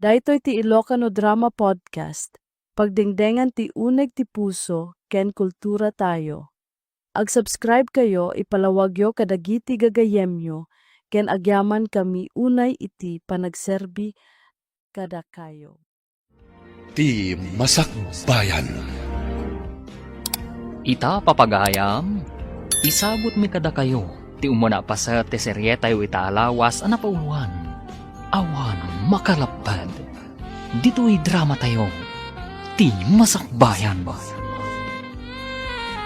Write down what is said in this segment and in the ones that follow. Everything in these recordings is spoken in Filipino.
Daytoy ti Ilocano Drama Podcast. Pagdingdengan ti uneg ti puso, ken kultura tayo. Ag-subscribe kayo, ipalawagyo kadagiti gagayemyo, ken agyaman kami unay iti panagserbi kada kayo. Ti Masakbayan. Ita papagayam, isabot mi kada kayo, ti umuna pa sa teserye tayo itaalawas anapauluan. Awan makalapad, dito'y drama tayo, ti Masakbayan.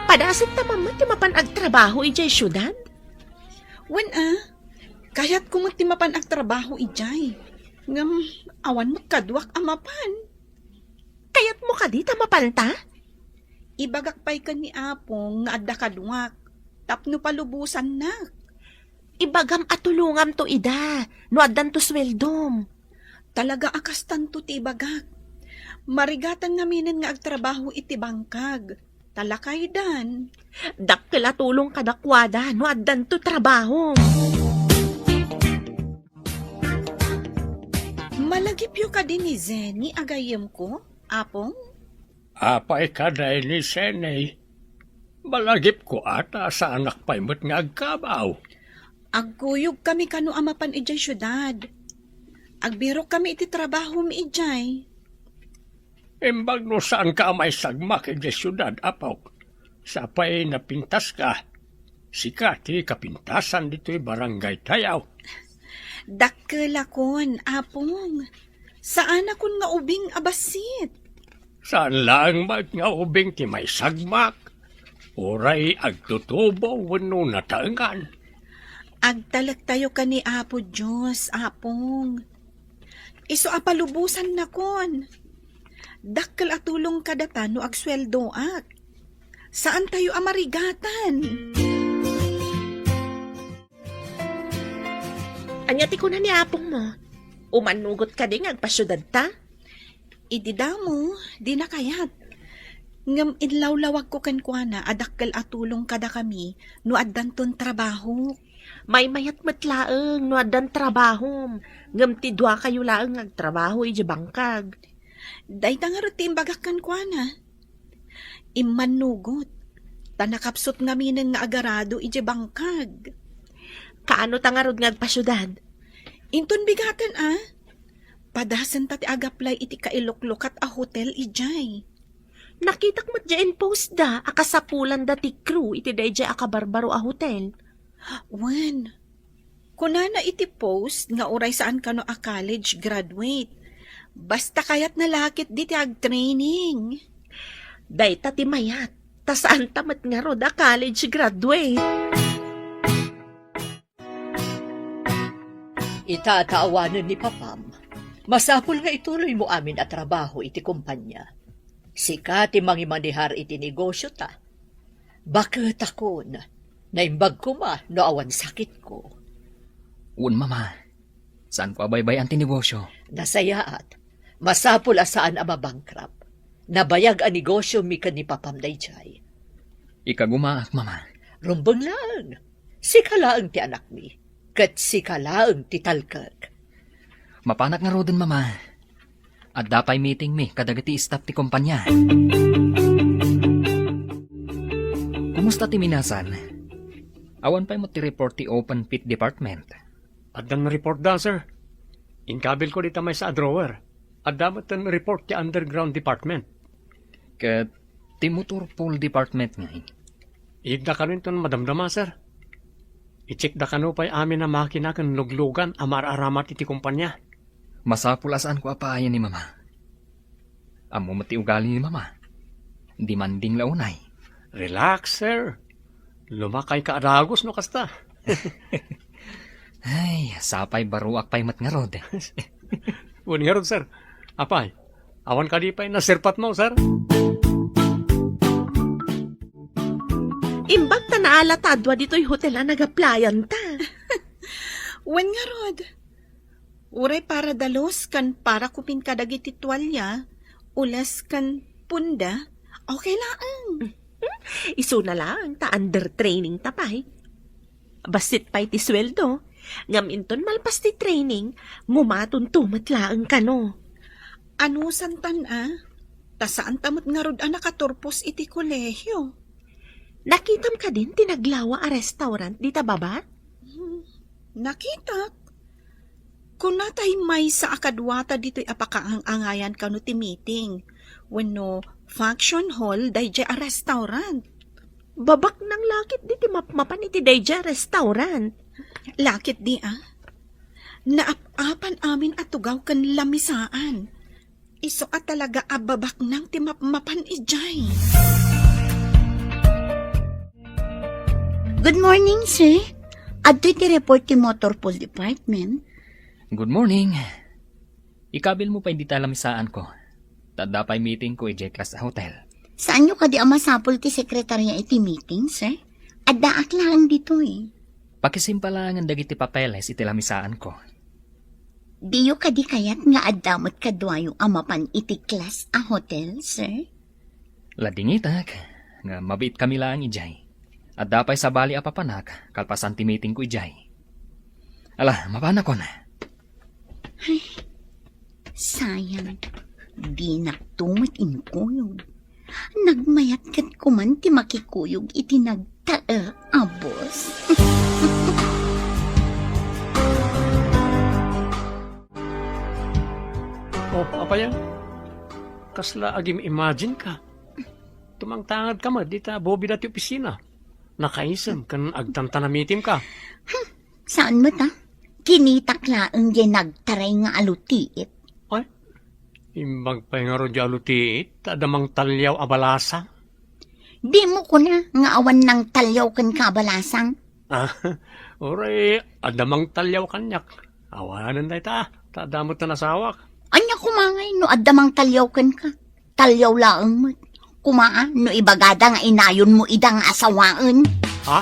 Padasit ta mama ti mapanag trabaho ijay syudad? Wen kayat kumati mapan ag trabaho ijay. Ngam, awan magkadwak amapan. Kayat mo ka di ta mapalta? Ibagak pa'y ka ni Apong nga adda kadwak. Tapno palubusan na. Ibagam atulungam to ida, no addan to sweldom. Talaga akas tanto ti ibagak. Marigatan naminin nga agtrabaho iti bangkag. Talakay dan. Dakkel atulong kadakwada, no addan to trabaho. Malagipyo ka din ni Zenny agayem ko, Apong? Apay ka dahil ni Senay. Malagip ko ata sa anak pa'y mo't nga agkabaw. Agkuyog kami kano amapan ijay syudad. Agbiro kami iti trabaho mi ijay. Imbag no saan ka may sagmak ijay syudad, apaw. Sapay napintas ka. Sika ti kapintasan dito'y barangay tayaw. Dakkel akon, Apong. Saan akon nga ubing abasit? Saan lang mag nga ubing ti may sagmak? Oray agtutubo wano nataengan. Agtalag tayo ka ni Apo Diyos, Apong. Iso apalubusan na kon. Dakkel atulong kadata no agsweldo ak. Saan tayo amarigatan? Anyati ko na ni apong mo. Umanugot ka din agpasyudad ta? Idida mo, di na kayat. Ngam inlawlawag ko kankwana adakkel atulong kada kami no addanton trabaho. May mayat matlaeng no addan trabahom. Ngam ti dua kayo laeng agtrabaho iji bangkag. Day tangarot ti imbagakan kwa. Immanugot. Tanakapsot nga minen nga agarado iji bangkag. Kaano tangarod nga agpasyudad? Inton bigatan Padasan ta ti agaplay iti kailoklokat a hotel ijay. Nakitak mo't dyan post da, akasapulan da ti crew iti day dya akabarbaro a hotel. Wen, kunana iti post nga uray saan kano a college graduate. Basta kayat nalakit di ti ag-training. Day ta ti mayat, ta saan tamat nga rod a college graduate. Itataawanan ni Papam. Masapul nga ituloy mo amin at trabaho iti kumpanya. Sika ti mangimanihar iti negosyo ta. Bakit akon? Naimbag ko no awan sakit ko. Un mama, saan ko abaybay ang tinegosyo? Nasayaat. Masapul asaan ama bankrupt. Nabayag ang negosyo mi ka ni Papam dayjay. Ikagumaak mama. Rumbang lang. Sika laang ti anak mi. Kat sika laang ti talkag. Mapanak nga rodon mama. At dapay meeting mi kadagati staff ti kumpanya. Kumusta ti minasan? Awan pa'y mo ti report ti open pit department. At dan report da, sir. Inkabil ko dita may sa drawer. At damat ang report ti underground department. Kat ti motor pool department nga. Igda ka rin ton madamdama, sir. I-check da kano pa'y amin na makina kan luglugan amar-aramat iti kumpanya. Masapul asaan ko apaayan ni mama. Amo mati ugali ni mama. Di manding launay. Relax, sir. Lumakay ka adagos no kasta. Ay, sapay baruak pa'y matngarod. Wani nga sir. Apay, awan ka di pa'y nasirpat mo, sir. Imbag ta naalatadwa dito'y hotel na nag-applyan ta. Wen nga rod. Uray para dalos kan para kupin kadagiti tuwalya, ulas kan punda, okay lang. Iso na lang, ta under training tapay. Basit pa'y ti sweldo, ngaminton malpas ti training, ngumaton tumatlaang kano. Ano santan Ta saan tamot nga rod nakaturpos iti kolehyo? Nakitam ka din tinaglawa a restaurant dita baba? Nakita. Kung natay may sa akadwata dito'y apakaang-angayan ka no ti meeting. Wenno function hall dayjay a restaurant. Babak ng lakit diti mapmapan iti dayja restaurant. Lakit di Naap-apan amin at tugaw kan lamisaan. Iso at talaga ababak ng timapmapan ijay. Good morning, sir. Adto ti report ti Motor Pool Department. Good morning. Ikabil mo pa hindi talamisaan ko. Tanda pa'y meeting ko i-J-Class sa hotel. Saan nyo kadi amasapol ti sekretarya iti meeting, sir? Addaak lang dito Pakisimpalangan dagiti papeles iti lamisaan ko. Diyo kadi kayat nga addamot kadwayo amapan iti class a hotel, sir? Ladingitak, nga mabit kami lang ijay. At dapay sa bali apapanak, kalpasan ti meeting ko ijay. Ala, mapana ko na. Sayang, di naktumot inkuyog. Nagmayat kat kuman ti makikuyog iti nagtaer abos. Oh, apa yan? Kasla agim imagine ka. Tumangtangad ka ma, dita bobi dati opisina. Nakaisem, kan agtantanamitim ka. Saan mo ta? Kinitak laang di nagtaray nga alutiit. Ay, imbag pa nga ro di alutiit, adamang talyaw abalasa. Di mo ko na nga awan ng talyaw kan kabalasang. Ah, oray, adamang talyaw kanyak. Awanan na ita, tadamot na nasawak. Anya kumangay no addamang talyaw kan ka. Talyaw laang mo. Kumaa no ibagada nga inayon mo idang asawaan. Ha?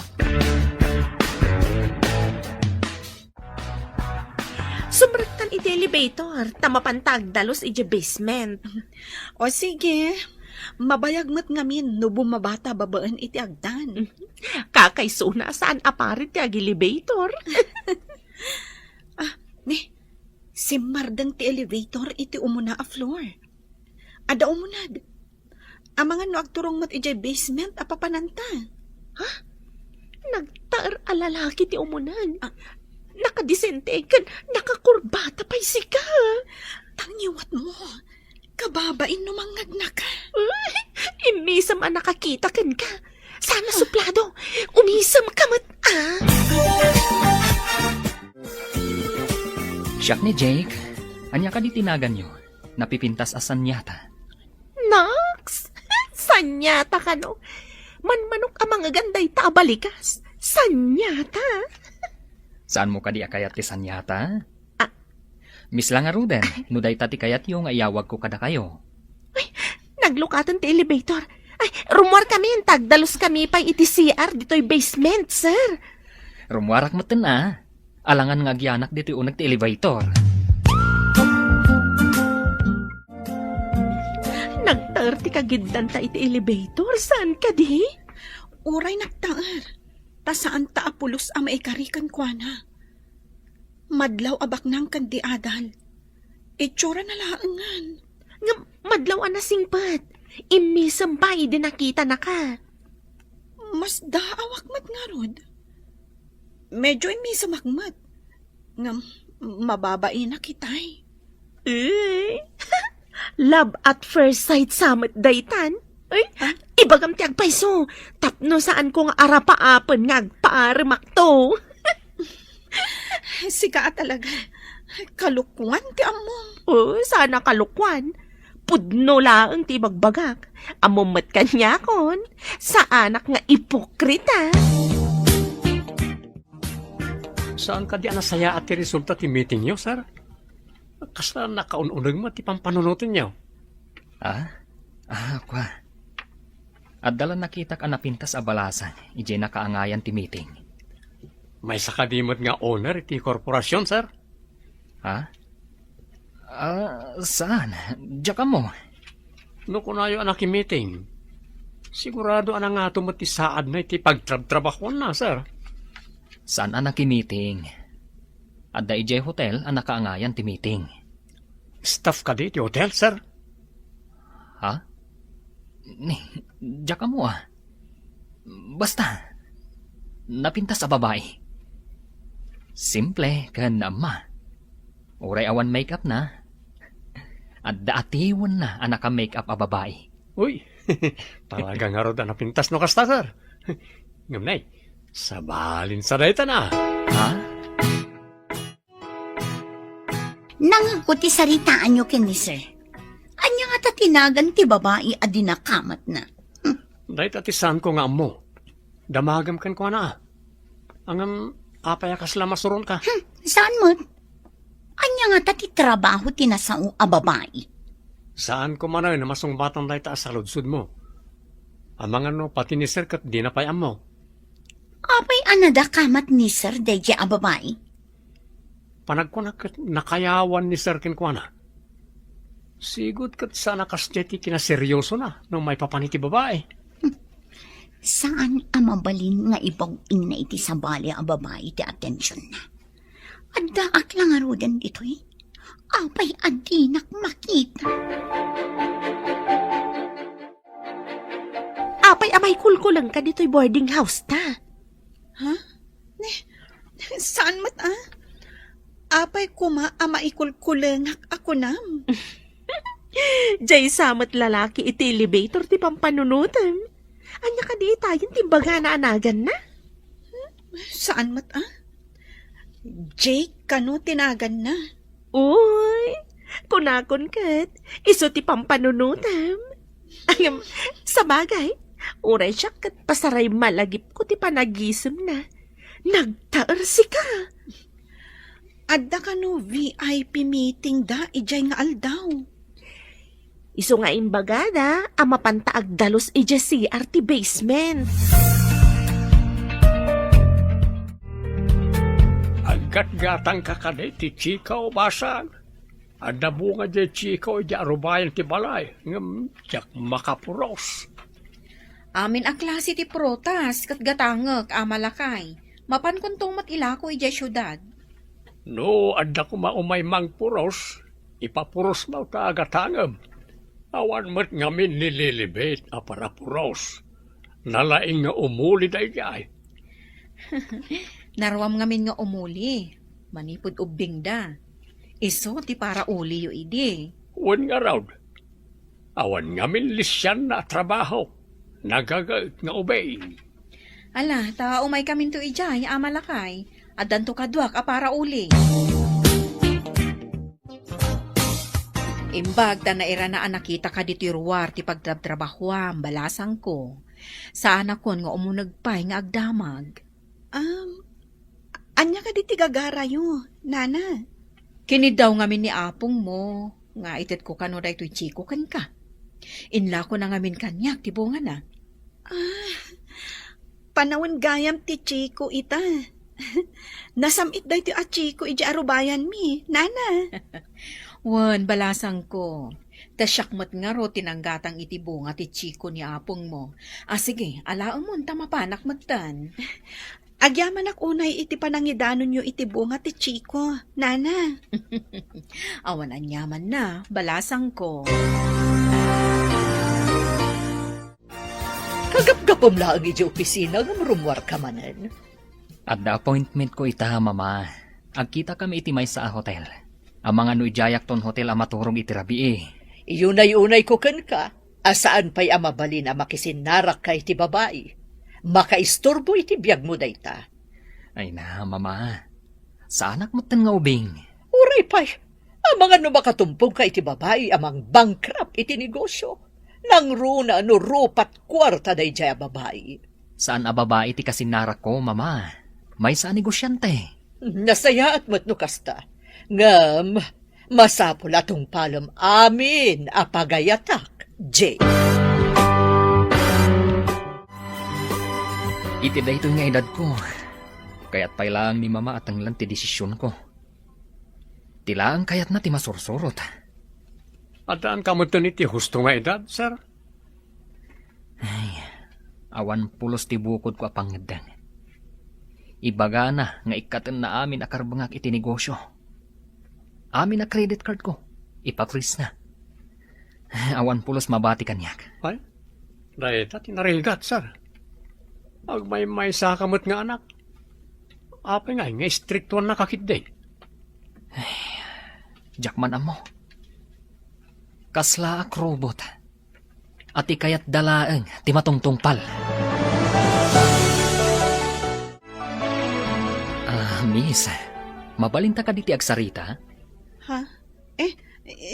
Sumrektan iti elevator, tamapantag dalos iti basement. O sige, mabayag mo't ngamin no bumabata babaan iti agdan. Kakaysuna saan aparit ti ag elevator. Si Mardang ti elevator iti umuna a floor. Ada umunad. Ang mga no agturong mo't iti basement apapananta. Nagtaer alalaki ti umunan. Nakadisente kan, nakakurbata pa'y sika. Tangiwat mo. Kababain no mangag na ka. Imisam ang nakakita kan ka. Sana suplado. Umisam ka mat Siyak ni Jake, anya ka di tinagan nyo, napipintas asan yata. Nax! Sanyata ka no. Manmanok ang mga ganday tabalikas. Sanyata. Saan mo ka di akayat ti sanyata? Miss lang nga Ruden, nuday tati kayat yung ayawag ko kada kayo. Naglukatan ti elevator. Ay, rumor kami, tagdalos kami pa iti CR dito'y basement, sir. Rumwarak mo na. Alangan nga agyanak dito unag ti elevator. Nagtaer ti kagiddan ta iti elevator. Saan ka di? Uray nagtaar. Ta saan ta apulos a maikarikan kwa na. Madlaw abak nang kandi adal. Itsura na laangan. Nga madlaw na singpat. Imisam ba di nakita na ka? Mas daawak mat nga rod. Medyo imisamakmat. Nga mababae na kitay. Love at first sight samet daytan. Ay, ibagam ti agpayso. Tapno saan ko nga arapaapan nga agpaarimak to. Sika talaga. Kalukwan ti among. Sana kalukwan. Pudno lang ti bagbagak. Amumat kanya kon. Sa anak nga ipokrita. Saan ka di anasaya at ti resulta ti meeting nyo, sir? Kasla nakaununag mo ti pampanunutin nyo. Kwa. At dala nakita ka napintas abalasan, ijay nakaangayan ti meeting. May sakadimot nga owner iti korporasyon, sir. Saan? Diyan ka mo. No kunayo anak meeting. Sigurado anang nga tumati saad na iti pagtrabtrabakon na, sir. Saan anak meeting? At da ijay hotel ang nakaangayan ti meeting. Staff ka dito, hotel, sir? Ha? Diyak ka mo ah. Basta, napintas sa babae. Simple kan ama. Uray awan makeup na. At daatiwan na anak ka makeup a babae. Uy, talaga nga ro na pintas no kasta, sir. Ngamnay, sabalin sa dayta na. Ha? Nangakuti saritaan nyo ken ni sir. Anya nga ta tinagan ti babae a dinakamat na. Dahit atisan ko nga mo. Damagam kan ko na. Angam, apaya ka sila masuron ka. Saan mo? Anya nga ta ti trabaho tinasao a babae. Saan ko manoy na masong batang dahit sa ludsud mo? Amang ano, pati ni sir kat di na payam mo. Apay anada kamat ni sir dayja a babae. Panagkunak nakayawan ni sir kin ko na. Sigud kat sana kasjeti kinaseryoso na nung may papaniti babae. Saan ang mabalin nga ibang ina iti sabali a babae ti atensyon na? Addaak lang arudan dito'y. Apay adinak makita. Apay amay kulkulang ka dito'y boarding house ta. Saan mat Apay kuma ama ikulkulengak ako nam. Jay samat lalaki iti elevator ti pampanunutan. Anya ka di tayo timbaga na anagan na. Saan mat Jake, kano tinagan na? Uy, kunakon kat, iso ti pampanunutam. Ayam, sa bagay, uray siya kat pasaray malagip ko ti panagisem na. Nagtaar si ka. Adda kano VIP meeting da, ijay nga aldaw. Iso nga imbagada, ama pantaag dalos ija CRT basement. Aggat-gatang ka kaday ti chika o basag. Adda bunga di chika o di arubayan ti balay. Ngam, tiyak makapuros. Amin a klase ti protas kat gatangek amalakay. Mapan kuntong matilako ija syudad. No, adda ko maumay mang puros. Ipapuros mo ta agatangam. Awan mat ngamin nililibet a para puros. Nalaing nga umuli da ijay. Narwam ngamin nga umuli. Manipod ubing da. Iso ti para uli yu idi. Wan nga raw. Awan ngamin lisyan na trabaho. Nagagait nga ubay. Ala, ta umay kamin to ijay amalakay. Adan to kadwak a para uli. Imbag ta naira na nakita ka dito ruwar ti pagtrabahuam balasang ko. Saan akon nga umunagpay nga agdamag. Anya ka di tigagarayo, nana. Kinidaw ngamin ni apong mo. Nga itit ko kano da ito'y chiko kan ka. Inla ko na ngamin kanyak, tibunga na. Panawin gayam ti Chico ita. Nasamit da iti a Chico iji arubayan mi, nana. Wan, balasang ko. Tasyakmat nga ro tinanggatang iti bunga ti chiko ni apong mo. Sige, alaang mo tamapanak magtan. Agyaman ak unay iti panangidanon nyo iti bunga ti Chico, nana. Awan anyaman na, balasang ko. Kagap-gapom lang iti opisina nga marumwar ka manen. At the appointment ko ita, mama. Agkita kami iti may sa hotel. Ang mga nuijayak ton hotel amaturong iti rabi eh. Iyunay-unay ko ken ka. Asaan pa'y amabalin na makisinarak ka iti babae. Makaistorbo iti biyag mo dayta. Ay na, mama. Sa anak mo nga ubing. Uray pa'y, amang ano makatumpong ka iti babae amang bankrupt iti negosyo. Nang runa no rupat kwarta day jaya babae. Saan a babae iti kasinarak ko, mama? May sa negosyante. Nasaya at matno kasta. Ngam, masapul atong palam amin apagayatak, Jay. Iti da ito nga edad ko. Kaya't pailang ni mama at ang lang ti desisyon ko. Tilaan kayat na ti masursurot. Adaan ka mo iti husto nga edad, sir? Awan pulos ti bukod ko apangadan. Ibaga na nga ikatan na amin akarbangak iti negosyo. Amin na credit card ko. ipapris na. Awan pulos mabati kanyak. Ay, dahil tati narilgat, sir. Ag may sa kamot nga anak. Apay nga strictuan na kakit din. Jakman amo. Kasla ak robot. At ikayat dalaeng ti matungtungpal. Miss, mabalinta ka di ti agsarita? Ha?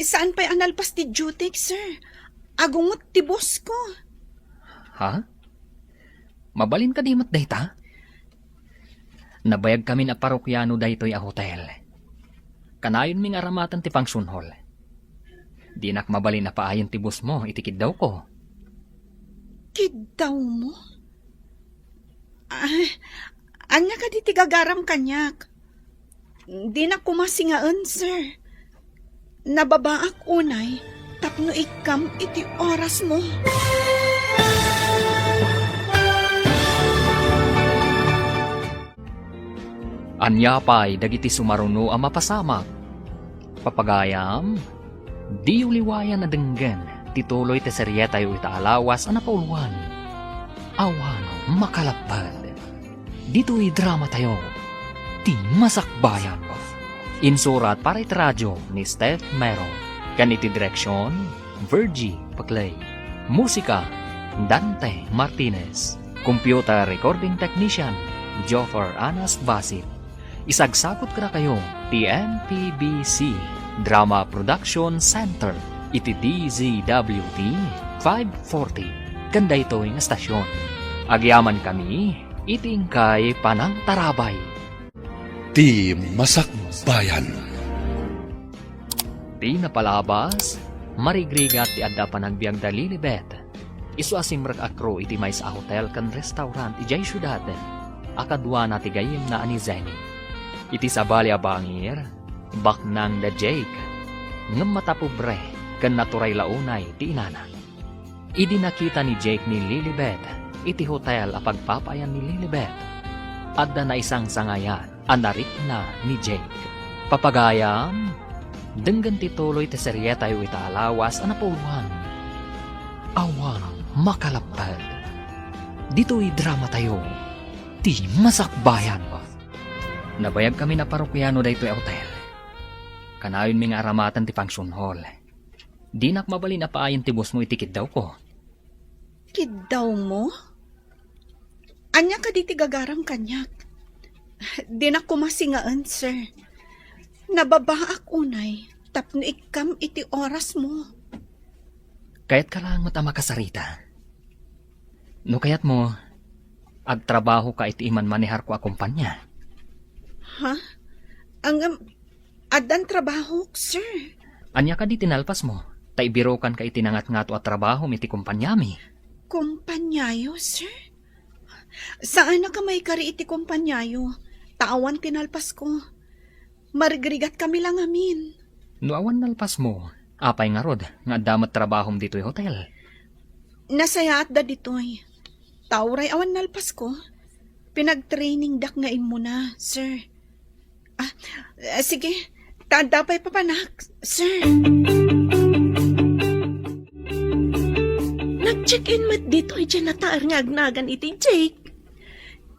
Saan pa'y analpas ti Jutek, sir? Agungot ti boss ko. Ha? Mabalin ka di mat dayta? Nabayag kami na parokyano daytoy a hotel. Kanayon ming aramatan ti function hall. Di nak mabalin na paayon ti boss mo, itikid daw ko. Kidaw mo? Anya ka di tigagaram kanyak. Di na kumasingaan, sir. Nababaak unay, tapno ikam iti oras mo. Anya pa'y dagiti sumaruno ang mapasamak. Papagayam, di uliwayan na denggan, tituloy te seryeta yu itaalawas ang napauluan. Awan makalapad. Dito'y drama tayo, ti masakbayan. Insurat para iti radyo ni Steph Mero. Ganiti direksyon, Virgie Paclay. Musika, Dante Martinez. Computer recording technician, Joffer Anas Basit. Isagsakot ka na kayo, TNPBC Drama Production Center. Iti DZWT 540. Ganda ito yung estasyon. Agyaman kami, itingkay panang tarabay. Ti Masakbayan. Di napalabas, marigrigat ti adda panagbiag da Lilibet. Isu asimrak akro iti may sa hotel kan restaurant ijay syudad. Akadwa na ti gayem na ani Zenny. Iti sabali abangir, baknang da Jake. Ngem matapobre, kan naturay launay ti inana. Idi nakita ni Jake ni Lilibet, iti hotel a pagpapayan ni Lilibet. Adda na isang sangayan, anarik na ni Jake. Papagayam, denggan tituloy ti seryeta yu itaalawas a napuluan. Awan makalapad. Dito'y drama tayo, ti masakbayan. Nabayag kami na parokyano daytoy hotel. Kanayon mi nga aramatan ti function hall. Di nak mabalin na paayon ti boss mo itikid daw ko. Kidaw mo? Anya ka di tigagaram kanyak. Di na kumasingaan, sir. Nababaak unay, tapno ikam iti oras mo. Kayat ka lang matama kasarita. No kayat mo, agtrabaho ka iti iman manihar ko akumpanya. Ha? Adan trabaho, sir. Anya ka di tinalpas mo, taibirokan ka itinangat-ngato at trabaho miti kumpanyami. Kumpanyayo, sir? Saan na ka may kari iti kumpanyayo? Tawan tinalpas ko. Marigrigat kami lang amin. No awan nalpas mo, apay nga rod, nga damat trabahom dito'y hotel. Nasaya at da ditoy. Tauray awan nalpas ko. Pinag-training dak nga imo na, sir. Sige, tadapay papanak, sir. Nag-check-in mat dito'y dyan nataar nga agnagan iti Jake.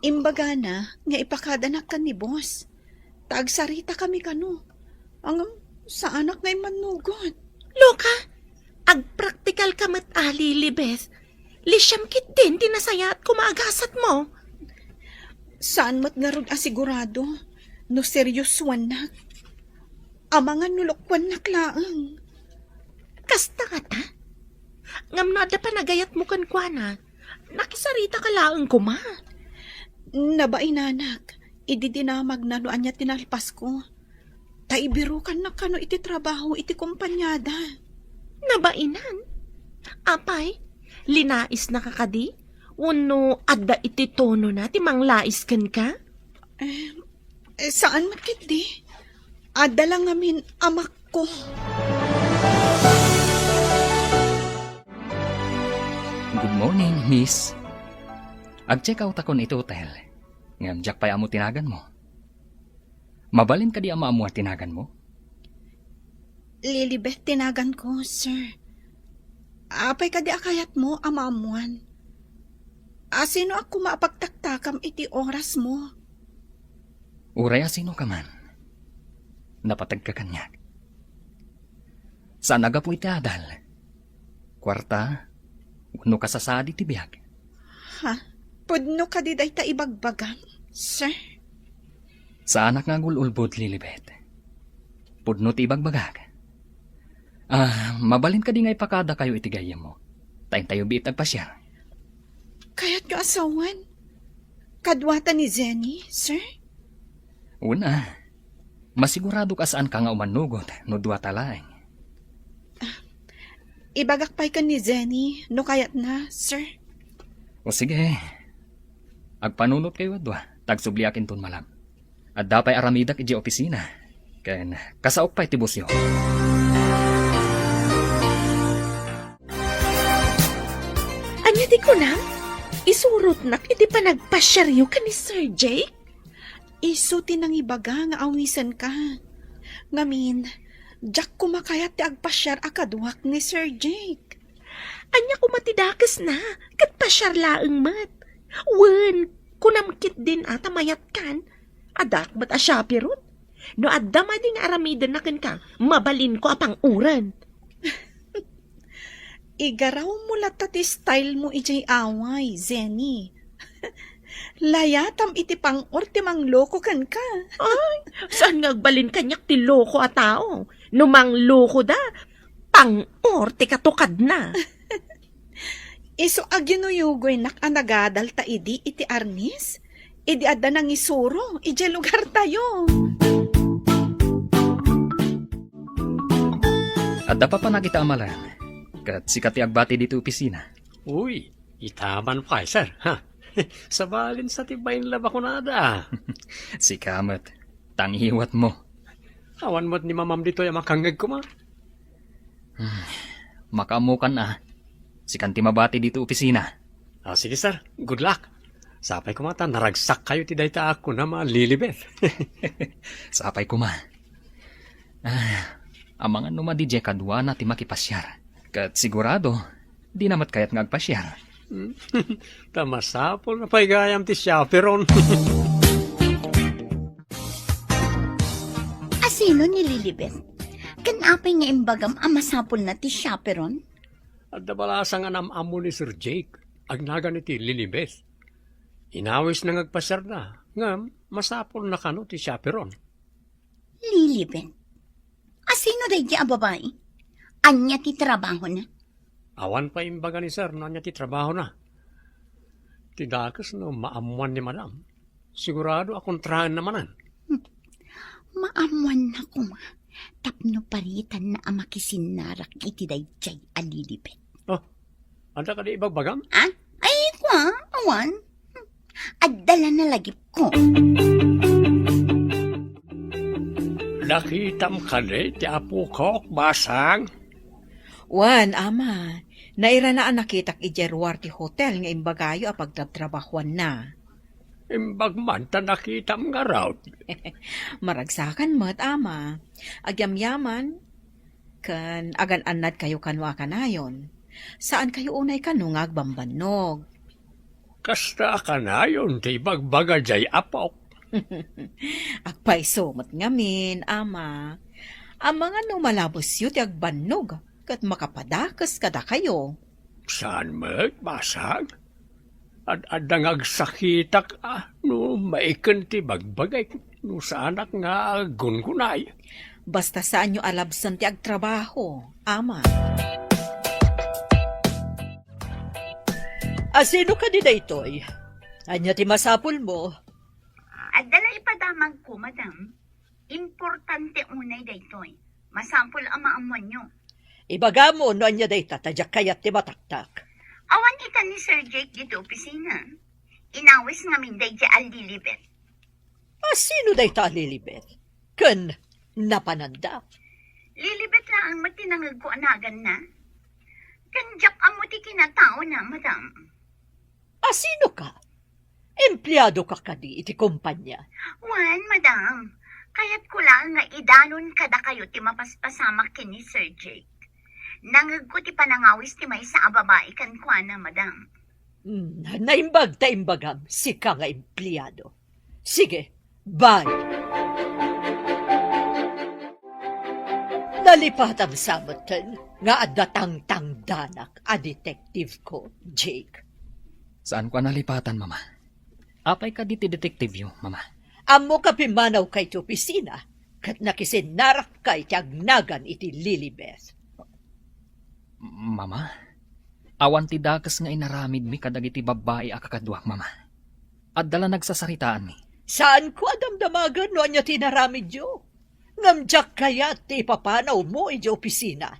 Imbaga na, nga ipakadanak ka ni boss. Tagsarita kami kano. Ang sa anak ngay manugod. Loka, ag-practical ka mat Lilibet. Lisyam kit din, tinasaya at kumaagasat mo. Saan mat nga rod asigurado? No serious wanak. Amangan nulokwan naklaang. Kasta ka ta? Ngam na da pa nagayat mo kan kwa na. Nakisarita ka laang kuma. Nabain nanak, ididinamag na no anya tinalpas ko. Taibirukan na kano iti trabaho iti kumpanyada. Nabainan? Apay, linais na kakadi? Uno, adda iti tono na, timang lais kan ka? Saan makit di? Adda lang amin amak ko. Good morning, miss. Ag-check out ako iti hotel. Ngam jak pa'y amo tinagan mo. Mabalin ka di ama amo tinagan mo? Lilibet, tinagan ko, sir. Apay ka di akayat mo, amamuan. Sino ako maapagtaktakam iti oras mo? Uray sino ka man. Napatag ka kanya. Saan aga po iti adal? Kwarta, uno ka sasadi ti biyag. Ha? Pudno ka di day ta ibagbagan, sir? Sa anak nga gululbod, Lilibet. Pudno ti ibagbagag. Mabalin ka di nga ipakada kayo itigayam mo. Tayo tayo biit agpasya. Kaya't nyo asawan? Kadwata ni Zenny, sir? Una, masigurado ka saan ka nga umanugot no duwa talaeng. Ibagakpay ka ni Zenny, no kayat na, sir? O sige, agpanunot kayo adwa, tagsubliakin ton malam. At dapay aramidak iji opisina. Ken kasaok pa iti busyo. Anya di ko na? Isurot nak, iti pa nagpasyaryo ka ni Sir Jake? Iso tinang ibaga nga awisan ka. Ngamin, Jack kumakayat ti agpasyar akaduak ni Sir Jake. Anya ko matidakas na, kat pasyar laeng mat. Wen, kunamkit din ata mayat kan. Adak ba't asyapirot? No adda mading aramidan na ka, mabalin ko apang uran. Igaraw mo lata ti style mo ijay away, Zenny. Layatam iti pang orti mang loko kan ka. Ay, saan nga agbalin kanyak ti loko a tao? Numang loko da, pang orte katukad na. Iso aginuyugoy nak anagadal ta idi iti arnis. Idi adda nang isuro, ije lugar tayo. Adda pa nakita amalan. Kat sikat ti agbati dito opisina. Uy, itaman pa, sir. Ha? Sabalin sa tibayin laba ko na da. Si Kamat, tangiwat mo. Awan mo't ni mamam dito yung makangag ko ma. Makamukan na. Sikan ti mabati dito opisina. Sige, sir. Good luck. Sapay ko mata, naragsak kayo ti dayta ako na Lilibet. Sapay ko ma. Ang mga numa di je kadwa na ti makipasyar. Kat sigurado, di namat kayat ngagpasyar. Tamasapol na paigayam ti chaperon. Asino ni Lilibet? Kanapay nga imbagam amasapol na ti chaperon? At dabalasang anam-amo ni Sir Jake, agnaga ni ti Lilibet. Inawis na ngagpasyar na, nga masapol na kano ti chaperon. Lilibet? Asino day di babae? Anya ti trabaho na? Awan pa imbaga ni Sir, no niya ti trabaho na. Tidakas no maamuan ni madam. Sigurado akong trahan namanan. Maamuan na ko ma. Tapno paritan na amakisinarak iti dayjay a Lilibet. Oh, anda ka di ibagbagam? Ay, kwa, awan. Adala na lagip ko. Nakitam ka ti apo ko, basang. Wan, ama. Naira na nakitak ijerwar ti hotel nga imbagayo a pagtatrabahuan na. Imbagman ta nakitam nga raw. Maragsakan mo't, ama. Agyamyaman, kan agan-anad kayo kanwa kanayon. Saan kayo unay kanungag bambanog? Kasta ka na yun, ti bagbaga jay apok. Agpaiso mo't ngamin, ama. Ang mga numalabos yu ti agbanog. Kat makapadakas kada kayo. Saan mo't, basang? At adang agsakitak, no maikan ti bagbagay, no saanak nga gungunay. Basta saan nyo alabsan ti agtrabaho, ama. Sino ka di daytoy? Anya ti masapul mo? Adala ipadamag ko, madam. Importante unay daytoy. Masampol ang maamuan nyo. Ibaga mo no anya day tatadyak kayat ti mataktak. Awan kita ni Sir Jake dito opisina. Inawis ngamin day di al Lilibet. Sino day ta Lilibet? Ken napananda. Lilibet lang ang matinangag ko anagan na. Kanjak ang muti kinatao na, madam. Sino ka? Empleyado ka kadi iti kumpanya. Wan, madam. Kaya't ko lang nga idanon kada kayo ti mapaspasamak kini Sir Jake. Nangag ko ti panangawis ti may sa babae kan kwa na, madam. Naimbag ta imbagam, si ka nga empleyado. Sige, bye. Nalipatam samatan nga adatang tangdanak a detective ko, Jake. Saan ko nalipatan, mama? Apay ka diti detective yo, mama. Amo ka pimanaw kay ti opisina, kat nakisinarak kay ti agnagan iti Lilibeth. Mama? Awan ti dakas nga inaramid mi kadagiti babae a kakadwak, mama. At dala nagsasaritaan mi. Saan ko adamdamagan no anya tinaramid yo? Ngamjak kaya ti papanaw mo iti opisina.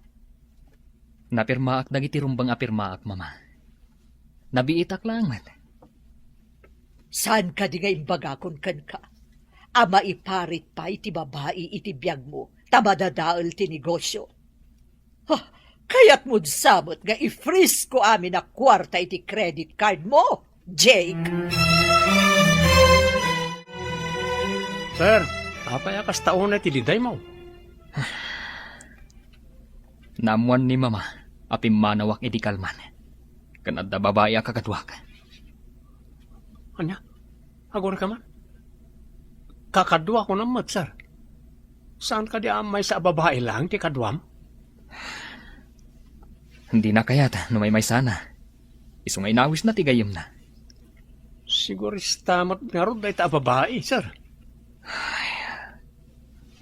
Napirmaak dagiti rumbang apirmaak, mama. Nabiitak lang, man. Saan ka di nga imbagakon kan ka? Ama iparit pa iti babae iti biyag mo, tamadadaal ti negosyo. Kaya't mo'd sabot nga i-freeze ko amin na kwarta iti credit card mo, Jake. Sir, apay akas taon na tiliday mo. Namuan ni mama, apim manawak iti kalman. Kanadda babae a kakadwak. Anya? Agor ka man? Kakadwa ko naman, sir. Saan ka di amay sa babae lang, ti kadwam? Hindi na kayat, may sana. Isungay nawis na tigayim na. Siguro istamat nga ron dahi ta babae, sir.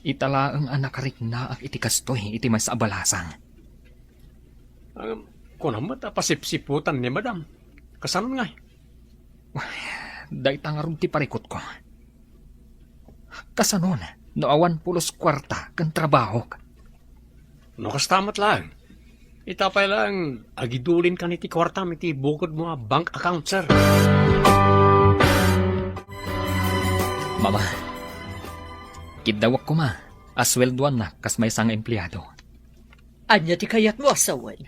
Itala ang anak karik na ak iti kastoy, iti may sa abalasang. Kung naman ta pasipsiputan ni madam. Kasanon nga? Dahi tangarum ti parikot ko. Kasanon, no awan pulos kwarta kan trabaho. No kastamat lang. Itapay lang, agidulin ka ni ti kwarta, iti bukod mo bank account, sir. Mama, kidawak ko ma, asweldoan na kas may sang empleyado. Anya ti kayat mo asawan?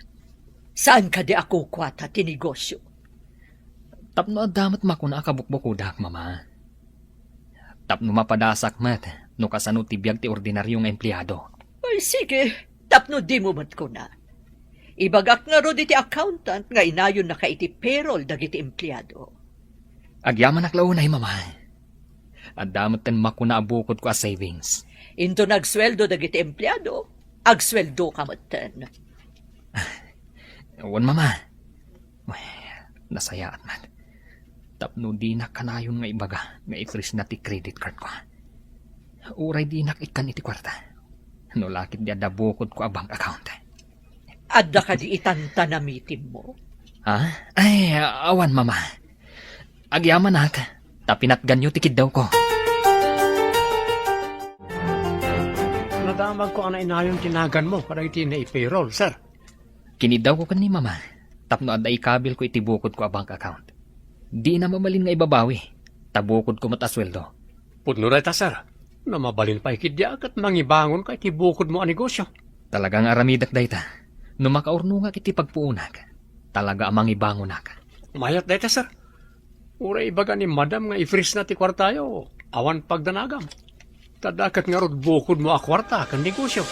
Saan ka di ako kwata ti negosyo? Tapno adamat makuna akabukbukudak, mama. Tapno mapadasak mat, no kasano tibiyag ti ordinaryong empleyado. Ay sige, tapno di mo mat ko na. Ibagak nga ro ti accountant nga inayon na kaiti payroll dagiti empleyado. Agyaman aklaunay, mama. Adamat ten makuna abukod ko a savings. Into nagsweldo dagiti empleyado, agsweldo ka maten. Ewan, mama. Nasayaan man. Tapno di na kanayon nga ibaga nga i-freeze na ti credit card ko. Uray di nakikan iti kwarta. No lakit di adabukod ko a bank account. Adda ka di itantanamitin mo. Ha? Ay, awan, mama. Agyaman nak. Tapinat ganyo tikid daw ko. Nadamag ko ana inayon tinagan mo para iti na i-payroll, sir. Kinidaw ko kani, mama. Tapno adda ikabil ko itibukod ko a bank account. Di na mamalin nga ibabawi. Tabukod ko matasweldo. Pudno reta, sir. Na mabalin pa ikidyak at mangibangon ka itibukod mo ang negosyo. Talagang aramidak dayta. No makaurno nga kiti pagpuunak. Talaga amang ibangonak. Mayat dayta, sir. Ura ibaga ni madam nga i-freeze na ti kwartayo. Awan pagdanagam. Tadakat nga rod bukod mo a kwarta kan negosyo.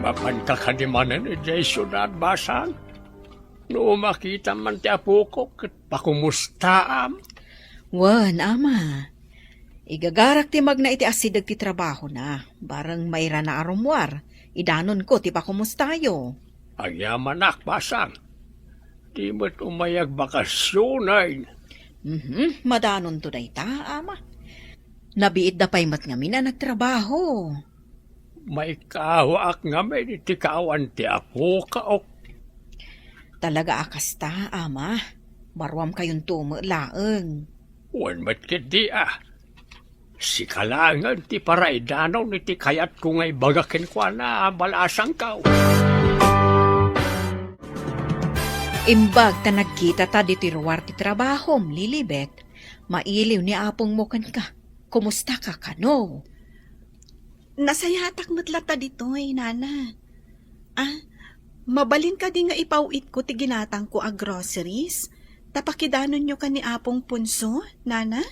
Mapanta ka di manan ni Jason at basang. No makita man ti apo ko kat pakumustaam. Wan, ama. Igagarak ti magna iti asidag ti trabaho na. Barang mayra na arumwar. Idanon ko ti pakumustayo. Agyaman basang. Di mo't umayag bakasyonan. Madanon to day ta, ama. Nabiit da pa'y mat nga mina nagtrabaho. May kawaak nga may iti kawan ti apo kaok. Talaga akas ta, ama. Marwam kayong tumo laeng. Wan mat kiti Si kalangan ti paraidanaw ni ti kayat ko nga'y bagakin ko na balasang kao. Imbag ta nagkita ta di tiruar ti trabahom, Lilibet. Mailiw ni apong mo kan ka. Kumusta ka kano? Nasayatak matlata ditoy, nana. Mabalin ka di nga ipauit ko ti ginatang ko a groceries. Tapakidanon nyo ka ni apong punso, nana?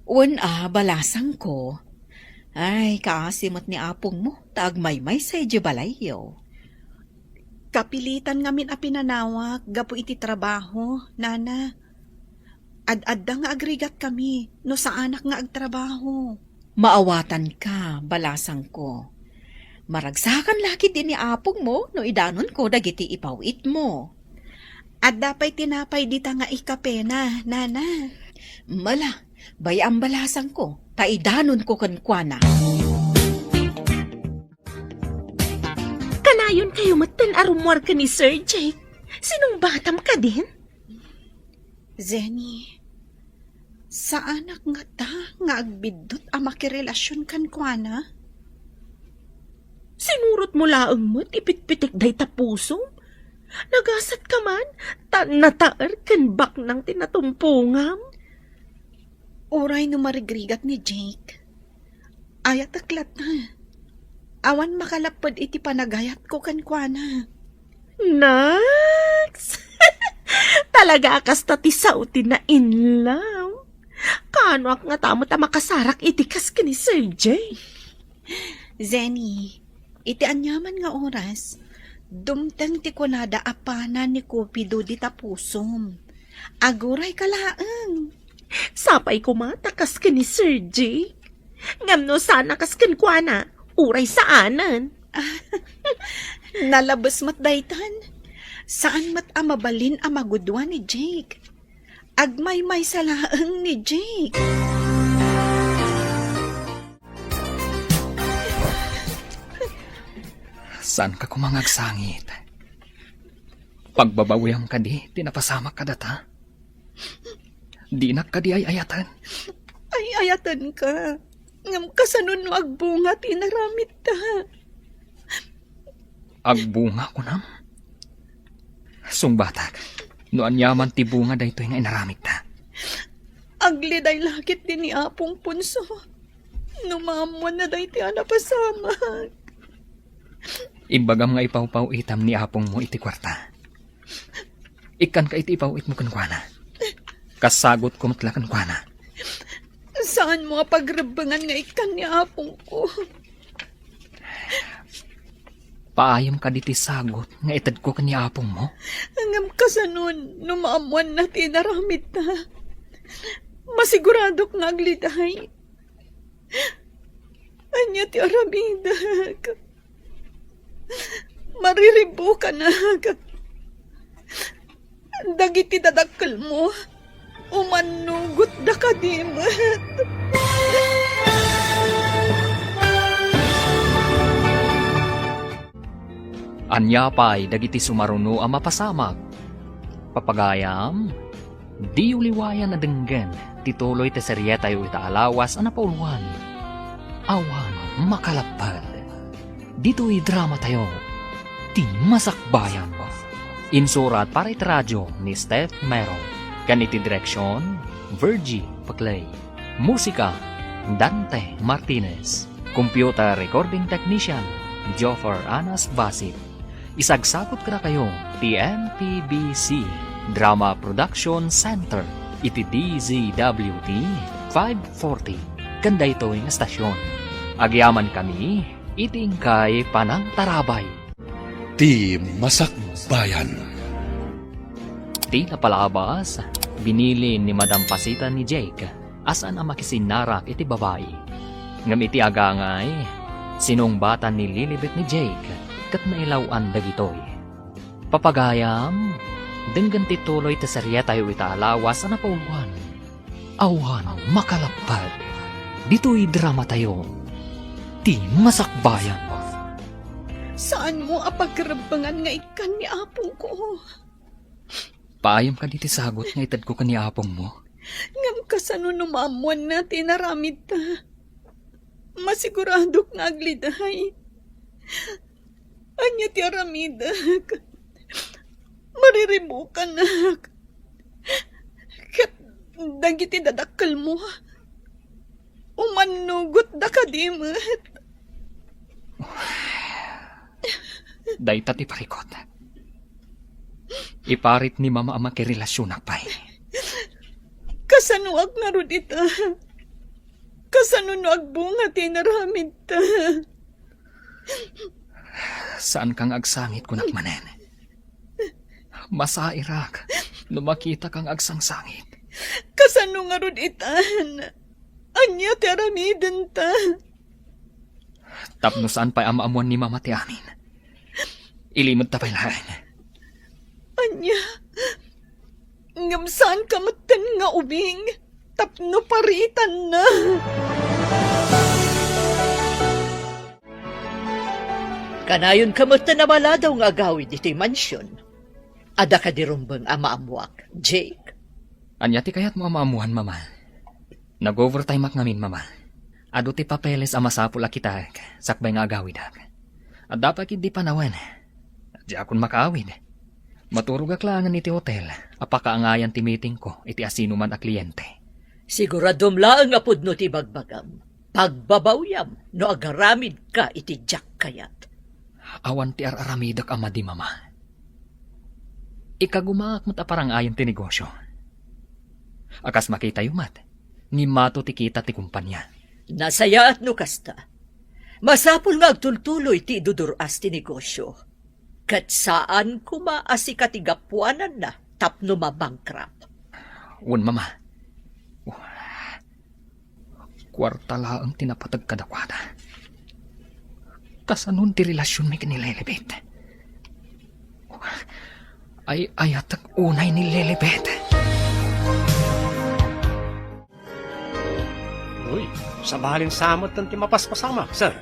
Balasang ko. Ay, kaasimot ni apong mo, taagmaymay sa balayo. Kapilitan ngamin a pinanawag, gapo iti trabaho, nana. Ad-adda nga agrigat kami, no sa anak nga agtrabaho. Maawatan ka, balasang ko. Maragsakan laki din ni apong mo, no idanon ko dagiti ipawit mo. At dapay tinapay dita nga ikapena, nana. Mala, bayang balasang ko, taidanon ko kankwana. Kanayon kayo matan arumwar ka ni Sir Jake. Sinong batam ka din? Zenny, sa anak nga ta nga agbidot a makirelasyon kan kuana? Sinurot mo laang mo't ipitpitik day tapuso? Nagasat ka man, nataar kan bak ng tinatumpungam? Uray no marigrigat ni Jake. Ayat aklat na. Awan makalapad iti panagayat ko kan kuana. Nax! Talaga akas tati sautin na inlaw. Kano ak nga tamo ta makasarak itikas ka ni Sir Jake? Zenny, iti anyaman nga oras, dumteng ti kunada apana ni Cupido di tapusom. Aguray kalaang. Sapay kumatakas ka ni Sir Jake. Ngamno sana kas kan kuana, uray saanan. Nalabas mat daytan. Saan mat amabalin amagudwa ni Jake? Agmay-may salaang ni Jake. Saan ka kumangagsangit? Pagbabawiyang ka di, tinapasamak ka data. Di nak ka di ay ayatan. Ay ayatan ka. Ngam kasanon no agbunga tinaramit ta. Agbunga ko nam. Sungbatak, no anyaman ti bunga daytoy nga inaramik ta. Agliday lakit din ni Apong Punso. Numamon na day ti anapasamak. Imbagam nga ipaw-paw itam ni apong mo iti kwarta. Ikan ka iti ipaw-it mo kankwana. Kasagot ko matla kankwana. Saan mo pagrebangan nga ikan ni Apong ko? Paayam ka diti sagot nga itad ko kani apong mo. Hanggang kasanon, numaamuan na tinaramit na. Masigurado nga agliday. Anya ti arabidag. Mariribo ka na. Dagiti dadakkel mo. Umanugot da ka dimat. Anya pa'y dagiti sumaruno ang mapasamag. Papagayam, di uliwayan na denggen, tituloy te seryeta yu itaalawas ang napauluan. Awan makalapad. Dito'y drama tayo, di masakbayan. Insurat para iti radyo ni Steph Mero. Kaniti direksyon, Virgie Paclay. Musika, Dante Martinez. Computer recording technician, Joffer Anas Basit. Isagsakot ka na kayo, TNPBC Drama Production Center, iti DZWT 540. Kanda ito yung estasyon. Agyaman kami, iting kay Panang Tarabay. Ti Masakbayan. Ti napalabas, binili ni Madam Pasita ni Jake, asan ang makisinarak iti babae. Ngam iti agangay, sinong bata ni Lilibet ni Jake, kat nailawan dagitoy. Papagayam, denggan tituloy ta serya tayo itaalawas na napauluan. Awan makalapad. Dito'y drama tayo. Di masakbayan. Saan mo apagrebangan nga ikan ni Apong ko? Paayam ka diti sagot nga itad ko ka ni apong mo. Ngam kasano numamuan na tinaramit ta. Masigurado nga agliday. Anya ti aramidak. Mariribo ka na. Kat dagiti dadakkel mo. Umanugot da ka dimat. Dayta ti parikot. Iparit ni mama ama kirelasyon na pa'y. Kasanuag nga ro dita. Kasano no agbunga tinaramid ta. Saan kang agsangit kunak manen? Masairak, no makita kang agsangsangit. Kasano nga rod itan. Anya tiaramidan ta. Tapno saan pa'y amaamuan ni Mama ti amin. Ilimod ta pa'y lahan. Anya. Ngamsaan kamatan nga ubing. Tapno paritan na. Kanayon kamot na maladaw nga agawid ito'y mansyon. Ada ka dirumbang amaamuak, Jake. Anya ti kayat mo amaamuhan, Mama. Nag-overtime ak ngamin, Mama. Ado ti papeles amasapul kita sakbay nga agawid ak. At dapat hindi panawan. Di akon makaawid. Maturog ak langan iti hotel. Apakaangayan ti meeting ko iti asino man a kliyente. Siguradom laang apod no ti bagbagam. Pagbabawyam no agaramid ka iti Jack kayat. Awan ti araramidak ama di Mama. Ikagumaak mo't aparang ayon ti negosyo. Akas makita yumat. Ni mato ti kita ti kumpanya. Nasaya at no kasta. Masapul nga agtultuloy ti iduduras ti negosyo. Kat saan kumaasi katigapuanan na tapno mabankrupt. Un, Mama. Kwarta laang tinapatag kadakwada. Kasanon ti relasyon mi kinilelebet. Ay ayatak unay ni Lelebet. Uy, sa bahalin samot ng timapaspasama, sir.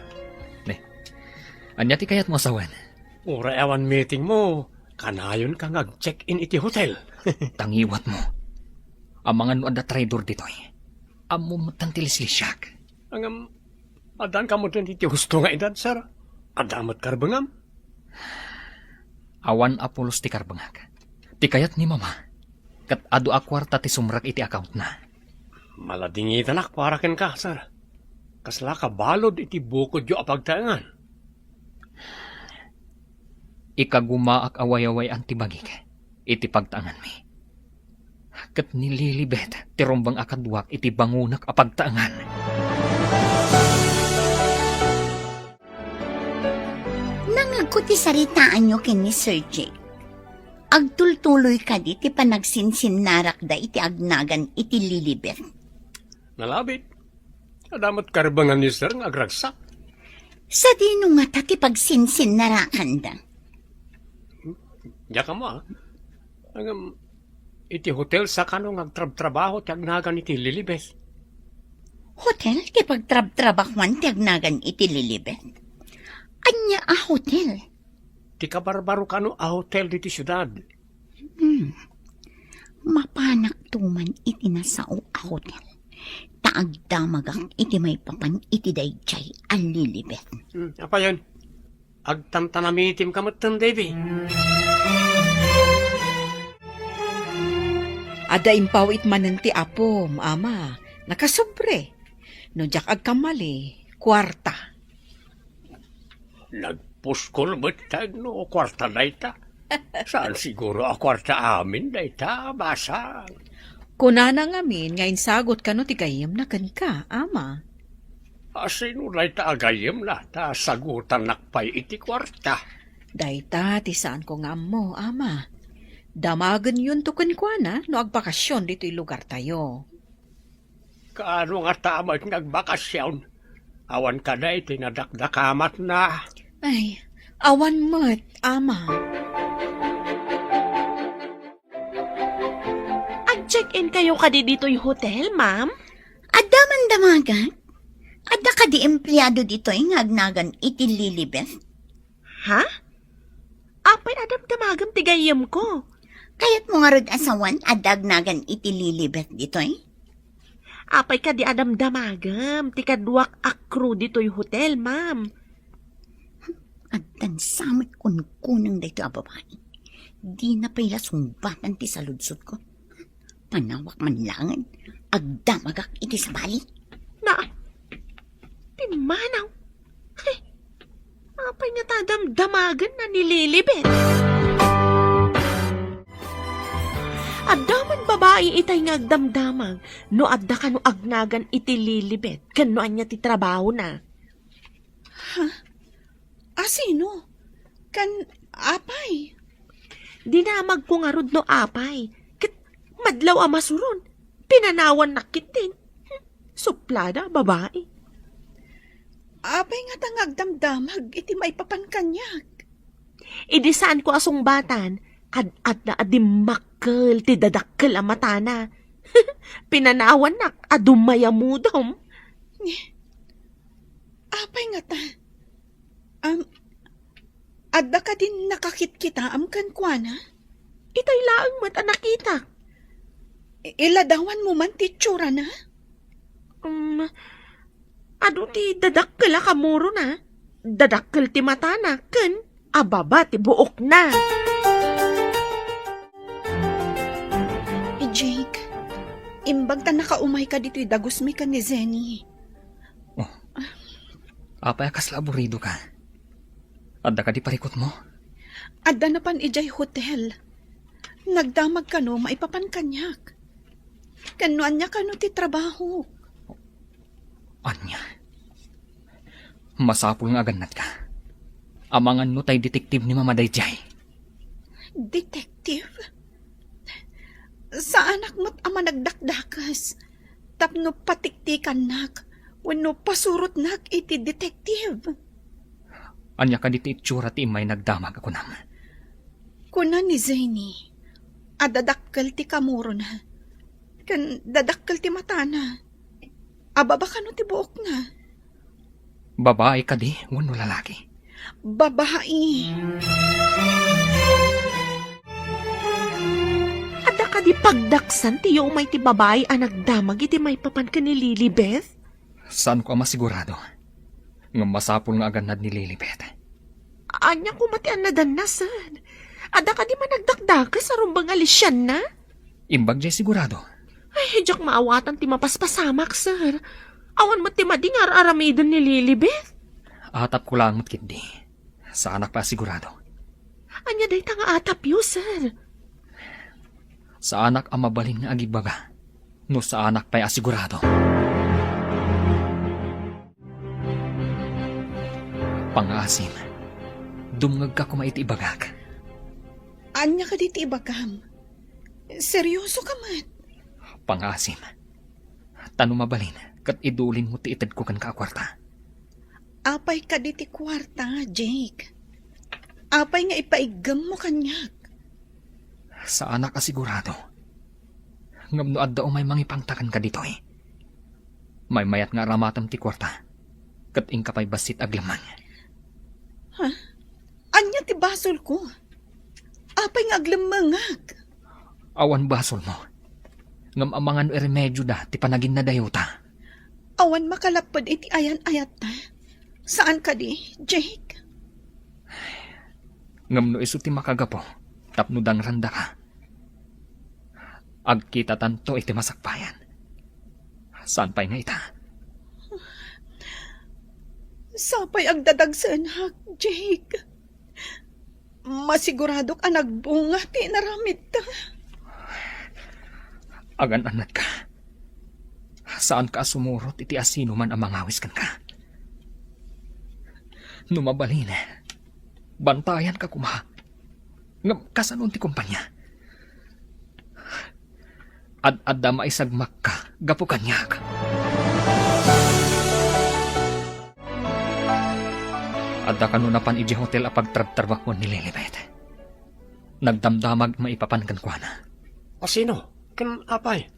Anya ti kayat mo asawan? Ura ewan meeting mo, kanayon ka check-in iti hotel. Tangiwat mo. Ang mga nuad na trader dito'y. Amo matang tilislisyak. Ang adan ka mo din iti husto nga edad, sir. Adamot karbangam. Awan apulos ti karbangag. Ti kayat ni Mama. Kat adu a kwarta ti sumrak iti account na. Maladingitan akwaraken ka, sir. Kasla ka balod iti bukod yo apagtaangan. Ikagumaak away-away antibagik. Iti pagtaangan mi. Kat nililibet ti rombang akadwak iti bangunak apagtaangan. Nangagko ti saritaan nyo kin ni Sir Jake. Agtultuloy ka di ti panagsinsin narakda iti agnagan iti Lilibet. Nalabit. Adamot karbangan ni sir nga agragsak. Sa dino nga ta ti pagsinsin narakanda. Diya ka mo, ah. Iti hotel sa kanong agtrab-trabaho ti agnagan iti Lilibet. Hotel ti pagtrab-trabakwan ti agnagan iti Lilibet. Anya a hotel. Ti kabarbaro kano a hotel diti syudad. Mapanak tuman iti nasao a hotel. Taagdamagak iti may papan iti dayjay a Lilibet. Apa yan? Agtantanamitim kamatan, Davy. Ada impawit manen ti apom, ama. Nakasobre. No jak agkamali, kwarta. Nagpuskol matag no kwarta na ita. Saan siguro a kwarta amin na ita, basang. Kunana ngamin, ngayon sagot ka no ti gayem na kan ka, ama. Asino na ita agayem na, ta sagutan nakpay iti kwarta. Dayta, ti saan ko nga mo, ama. Damagan yun to kunkwana no agbakasyon dito'y lugar tayo. Kaano nga tama at nagbakasyon? Awan ka na iti nadakdakamat na. Ay, awan mo't, ama. Ag-check-in kayo kadi dito'y hotel, ma'am? Adaman damagan? Ada ka di empleyado dito nga agnagan iti Lilibet? Ha? Apay adam damagam tigayam ko. Kayat mo nga rod asawan adagnagan iti Lilibet dito Apay ka di adam damagam, tikadwak akro dito'y hotel, ma'am. At tansamit kunkunang dito a babae. Di na pala sumbatan ti saludsot ko. Panawak man langan, agdamagak iti sa bali. Na, timanaw. Hey, apay nga tadam damagan na nililibet. Addaman babae itay nga agdamdamag, no adda ka no agnagan iti lilibet, kano anya ti trabaho na. Sino? Kan apay? Dinamag ko nga rod no apay, kat madlaw amasuron, pinanawan nakitin. Suplada, babae. Apay nga tangag damdamag, iti maipapankanyak. Idi saan ko asong batan, ad na adimakkel, ti dadakkel ang matana. Pinanawan nak, adumayamudom. Apay nga ta. Adda ka din nakakit kita amkan kuana? Itay laang mat nakita. Iladawan mo man ti tsura na? Ado ti dadakkel a kamuro na. Dadakkel ti matana, ken ababa ti buok na. Jake, imbag ta nakaumay ka dito'y dagusmi ka ni Zenny. Apay akas laburido ka. Adda ka di parikot mo. Adda na pan ijay hotel. Nagdamag ka no, maipapan kanyak. Kanuan niya ka no ti trabaho. Anya. Masapul nga ganat ka. Amangan no tay detektiv ni Mama Dayjay. Detective? Sa anak mo't ama nagdakdakas. Tapno patiktikan nak. Wano pasurot nak iti detective. Anya ka diti itsura ti imay nagdamag ako nam. Kuna ni Zany. Adadakkel ti kamuro na. Kan dadakkel ti matana. Ababa ka no ti buok na. Babae ka di, wano lalaki. Babae. Ada ka di pagdaksan ti yung may ti babae ang nagdamag iti may papan ka ni Lilibeth? Saan ko masigurado? Nga masapul nga aganad ni Lilibet. Anya ko matian na danasan. Ada ka di managdakdakas sa rumbang alisyan na? Imbag jay sigurado. Ay, hijak maawatan ti mapaspasamak, sir. Awan mo ti madingar aramidon ni Lilibeth. Atap ko lang matkit di. Sa anak pa sigurado. Anya day tanga atap yu, sir. Sa anak ang mabalin nga agibaga. No sa anak pa'y asigurado. Pangasim, dumngag ka kumait ibagak. Anya ka diti ibagam. Seryoso ka mat. Pangasim, tanong mabalin, kat idulin mo ti itad ko kan kakwarta. Apay ka diti kwarta, Jake. Apay nga ipaigam mo kanyak. Sa anak asigurado. Ngam no adda o may mangipangtakan ka dito eh. May mayat nga ramatam ti kwarta. Kat ing kapay basit aglaman. Anya ti basol ko. Apay nga aglamangag. Awan basol mo. Ngam amangan remedyo da ti panagin na dayota. Awan makalapad iti ayan-ayat ta. Saan ka di, Jake? Ngam no iso ti makagapo. Tapno dang randa ka. Agkita tanto iti masakpayan. Saan pa'y nga ita? Sapay agdadagsan hak, Jake. Masigurado ka nagbunga ti naramid ta. Agan-anat ka. Saan ka sumurot iti asino man ang mangawis kan ka? Numabalin. Bantayan ka kuma. Ngam kasanon ti kumpanya. Ad-adda maisagmak ka. Gapo kanyak. Adda kanunapan iji hotel apag trabtarbak mo ni Lilibet. Nagdamdamag maipapan kan kwa na. Sino? Kan apay?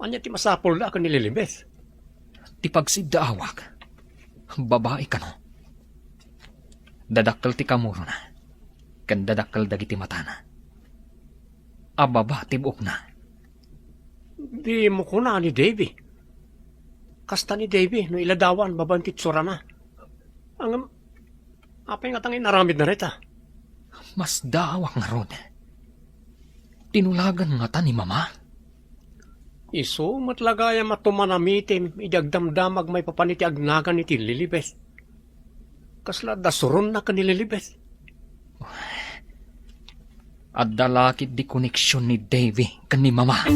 Anya ti masapol na ka ni Lilibeth? Ti pagsiddaawak. Babae ka no. Dadakkel ti kamuro na. Kan dadakkel dagiti matana. Ababa ti buok na. Di mo ko na ni Davy. Kasta ni Davy, no iladawan, babantit sura na. Ang apay nga tangin naramid na rita. Mas daawak nga rod. Tinulagan nga ta ni Mama. Iso matlagaya matumanamitim, idagdamdamag may papaniti agnagan iti Lilibeth. Kasla dasuron na ka ni Lilibeth. At dalakit di koneksyon ni Davy kan ni Mama.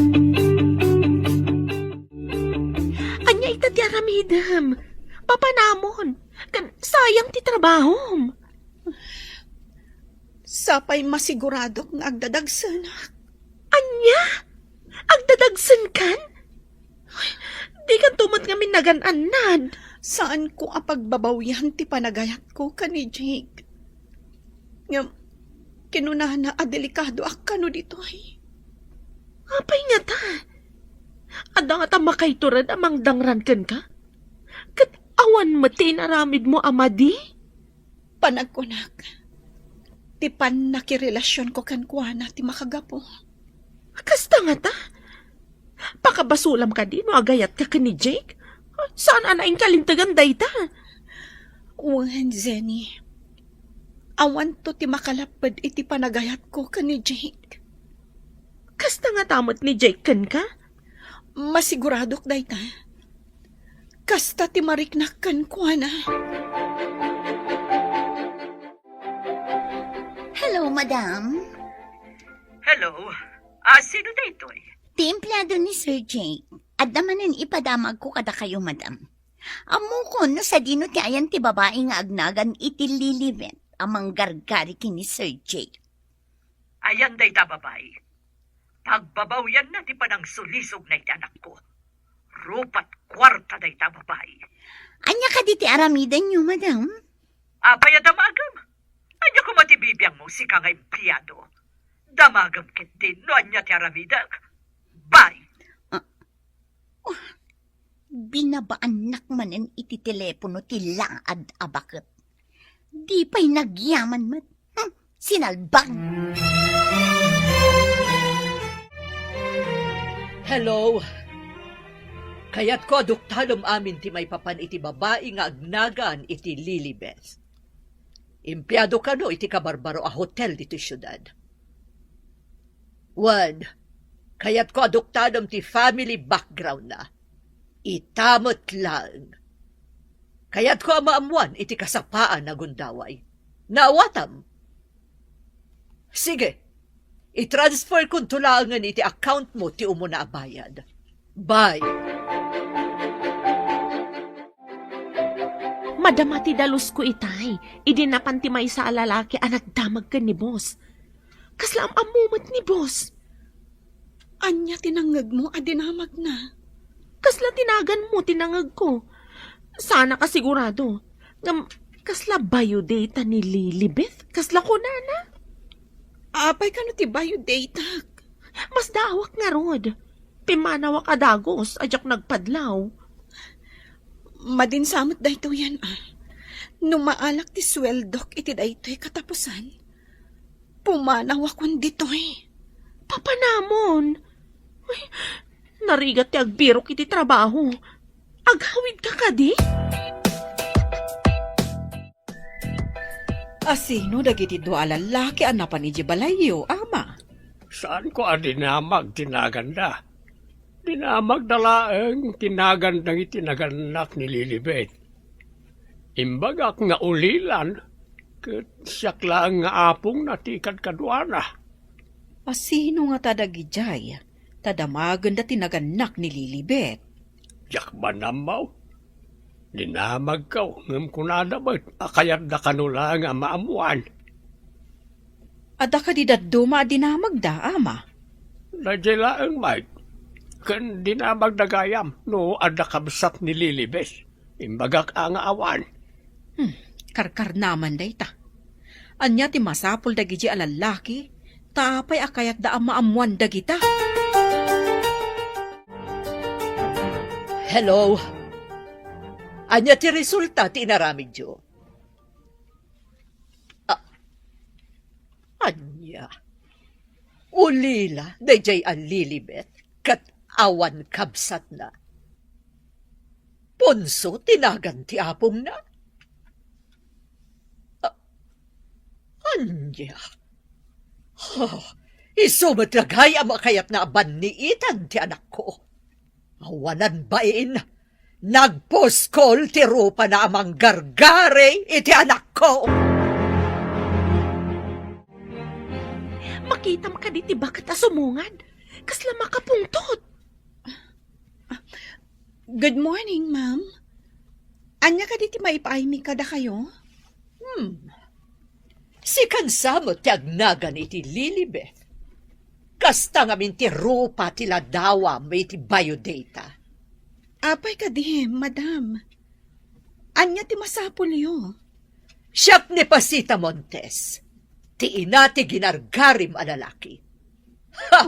Anya ita ti aramidem. Papanamon. Kan sayang ti trabahom. Sapay masigurado nga agdadagsan. Anya? Agdadagsan kan? Ay, di kan tumat nga minagan-anad. Saan ko apagbabawihan ti panagayat ko kani Jake? Nga, kinunahan na adelikado akano dito ay. Apay nga ta. Ada nga ta makaiturad amang dangran kan ka? Kat awan mati naramid mo amadi? Panagkunak. Ti pan nakirelasyon ko kan kuana ti makagapo. Kasta nga ta. Pakabasulam ka din o agayat ka ka ni Jake? Saan anaing kalintagan day ta? Wan, Zenny. Awan to ti makalapad iti panagayat ko ka ni Jake. Kasta nga tamot ni Jake kan ka? Masiguradok day ta. Kasta ti mariknak kan kuana. Hello, madam. Hello? Sino na ito'y? Ti empleyado ni Sir Jake. At damanin ipadamag ko kada kayo, madam. Amo ko no sa dino ti ayan ti babae nga agnagan iti lilibet amang gargari kini Sir Jake. Ayan day ta babay. Pagbabaw yan na ti panang sulisog na iti anak ko. Rupat kwarta day ta babay. Anya ka di ti aramidan niyo, madam? Apay damagam. Anya ko matibibiyang mo si kang empleyado. Damagam kit din no anya ti aramidak. Bye. Binabaanak manen iti telepono ti laad abaket. Di pa'y nagyaman mat. Sinalbang. Hello? Kaya't ko aduktalom amin ti may papan iti babae nga agnagan iti Lilibeth. Empleyado ka no iti kabarbaro a hotel dito syudad. One, kaya't ko aduktalom ti family background na. Itamot lang. Kaya't ko amaamuan iti kasapaan na gundaway. Naawatam. Sige, i-transfer kong tulangan iti account mo ti umuna bayad. Bye. Madamati dalus ko itay. Idinapan ti may sa alalaki anak damag ka ni boss. Kaslam amumat ni boss. Anya tinangag mo adinamag na. Kasla tinagan mo tinangag ko. Sana ka sigurado. Kasla bayo data ni Lilibeth? Kasla ko na. Apay ka no ti bayo data. Mas dawak nga rod. Pimanawak adagos, ajak nagpadlaw. Madinsamot dayto yan Numaalak ti sweldok iti daytoy katapusan. Pumanawakon ditoy. Papanamon. Ay, narigat ti agbirok iti trabaho. Aghawid ka di? Asino dagiti dua lalaki anapan ni Jibalayo, ama? Saan ko adinamag tinaganda? Dinamag dalaeng tinagan ng itinaganak ni Lilibet. Imbagak nga ulilan, kat siyak lang nga apong natikad kadwana. Asino nga tadagijay? Tadamagan da tinaganak ni Lilibet. Yak ba namaw? Dinamag ka, ngam kunadabot, akayat da kanula nga maamuan. Ada ka di daduma dinamag da, ama? Nadya ang Mike, kan dinamag na gayam, no ada kabsat ni Lilibet. Imbagak ang awan. Karkar naman da ita. Anya ti masapol dagiji alalaki, tapay akayat da maamuan dagita. Hello? Anya ti resulta ti inaramid yo? Anya? Ulila, dayjay ang Lilibet, kat awan kabsat na. Ponso, tinagan ti apong na. Anya? Isumat lagay ang makayat na aban ni Itan ti anak ko. Awanan bain, nagposkol ti rupa na amang gargare iti anak ko. makita makaditi bakat asumungan. Kasla makapungtot. Good morning, ma'am. Anya ka diti maipaaymi kada kayo? Si kansamot ti agnagan iti Lilibet. Kasta ngamin ti rupa tila dawa may ti biodata. Apay ka di, madam. Anya ti masapul yo? Siyak ni Pasita Montes. Ti inati ginargarim a lalaki. Ha!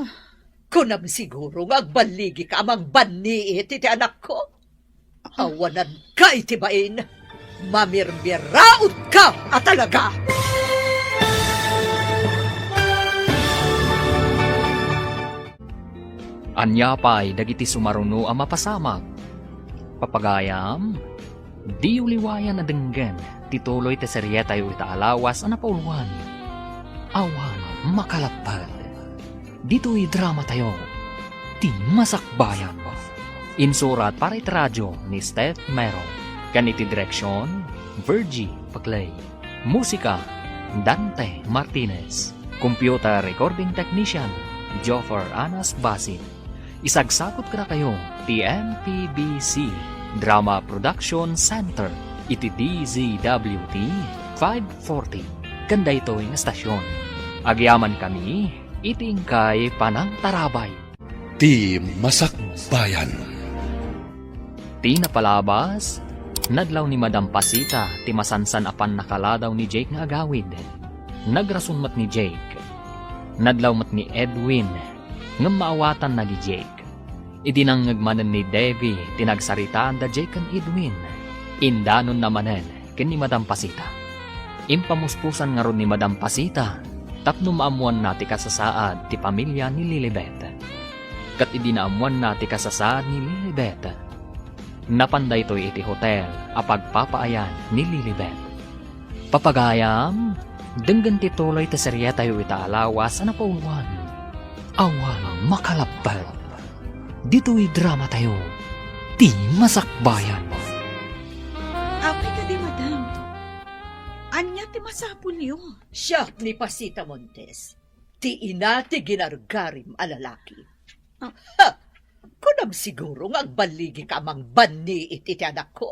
Kunam siguro nga agbaligi ka amang banni iti ti anak ko. Awanan ka iti bain. Mamirmiraot ka at talaga. Anya pa'y dagiti sumaruno ang mapasamag. Papagayam, di uliwayan na denggen, tituloy te serye tayo itaalawas ang napauluan. Awan makalapad. Dito'y drama tayo, ti masakbayan. Insurat para itradyo ni Steph Mero. Kaniti direksyon, Virgie Paclay. Musika, Dante Martinez. Computer recording technician, Joffer Anas Basit. Isagsakot ka na kayo, TMPBC Drama Production Center, iti DZWT 540. Kanda ito'y estasyon. Agyaman kami, iting kay Panang Tarabay. Ti Masakbayan. Ti napalabas, nadlaw ni Madam Pasita, ti masansan apan nakaladaw ni Jake nga agawid. Nagrasun mat ni Jake. Nadlaw mat ni Edwin, ngam maawatan na ni Jake. Idinang ngagmanan ni Debbie, tinagsaritaan da Jake kan Edwin. Indanon namanen, ken ni Madam Pasita. Impamuspusan nga ron ni Madam Pasita, tapno maamuan na ti kasasaad ti pamilya ni Lilibet. Kat idinaamuan na ti kasasaad ni Lilibet. Napanday to'y iti hotel, apagpapaayan ni Lilibet. Papagayam, denggan ti tuloy ti serye tayo itaalawas na pauluan. Awan makalapad. Dito'y drama tayo, ti masakbayan. Apay ka di, madam. Anya ti masapul yo? Siyak ni Pasita Montes. Ti inati ginargarim a lalaki. Ha! Kunam siguro nga agbaligi ka amang banni iti ti anak ko.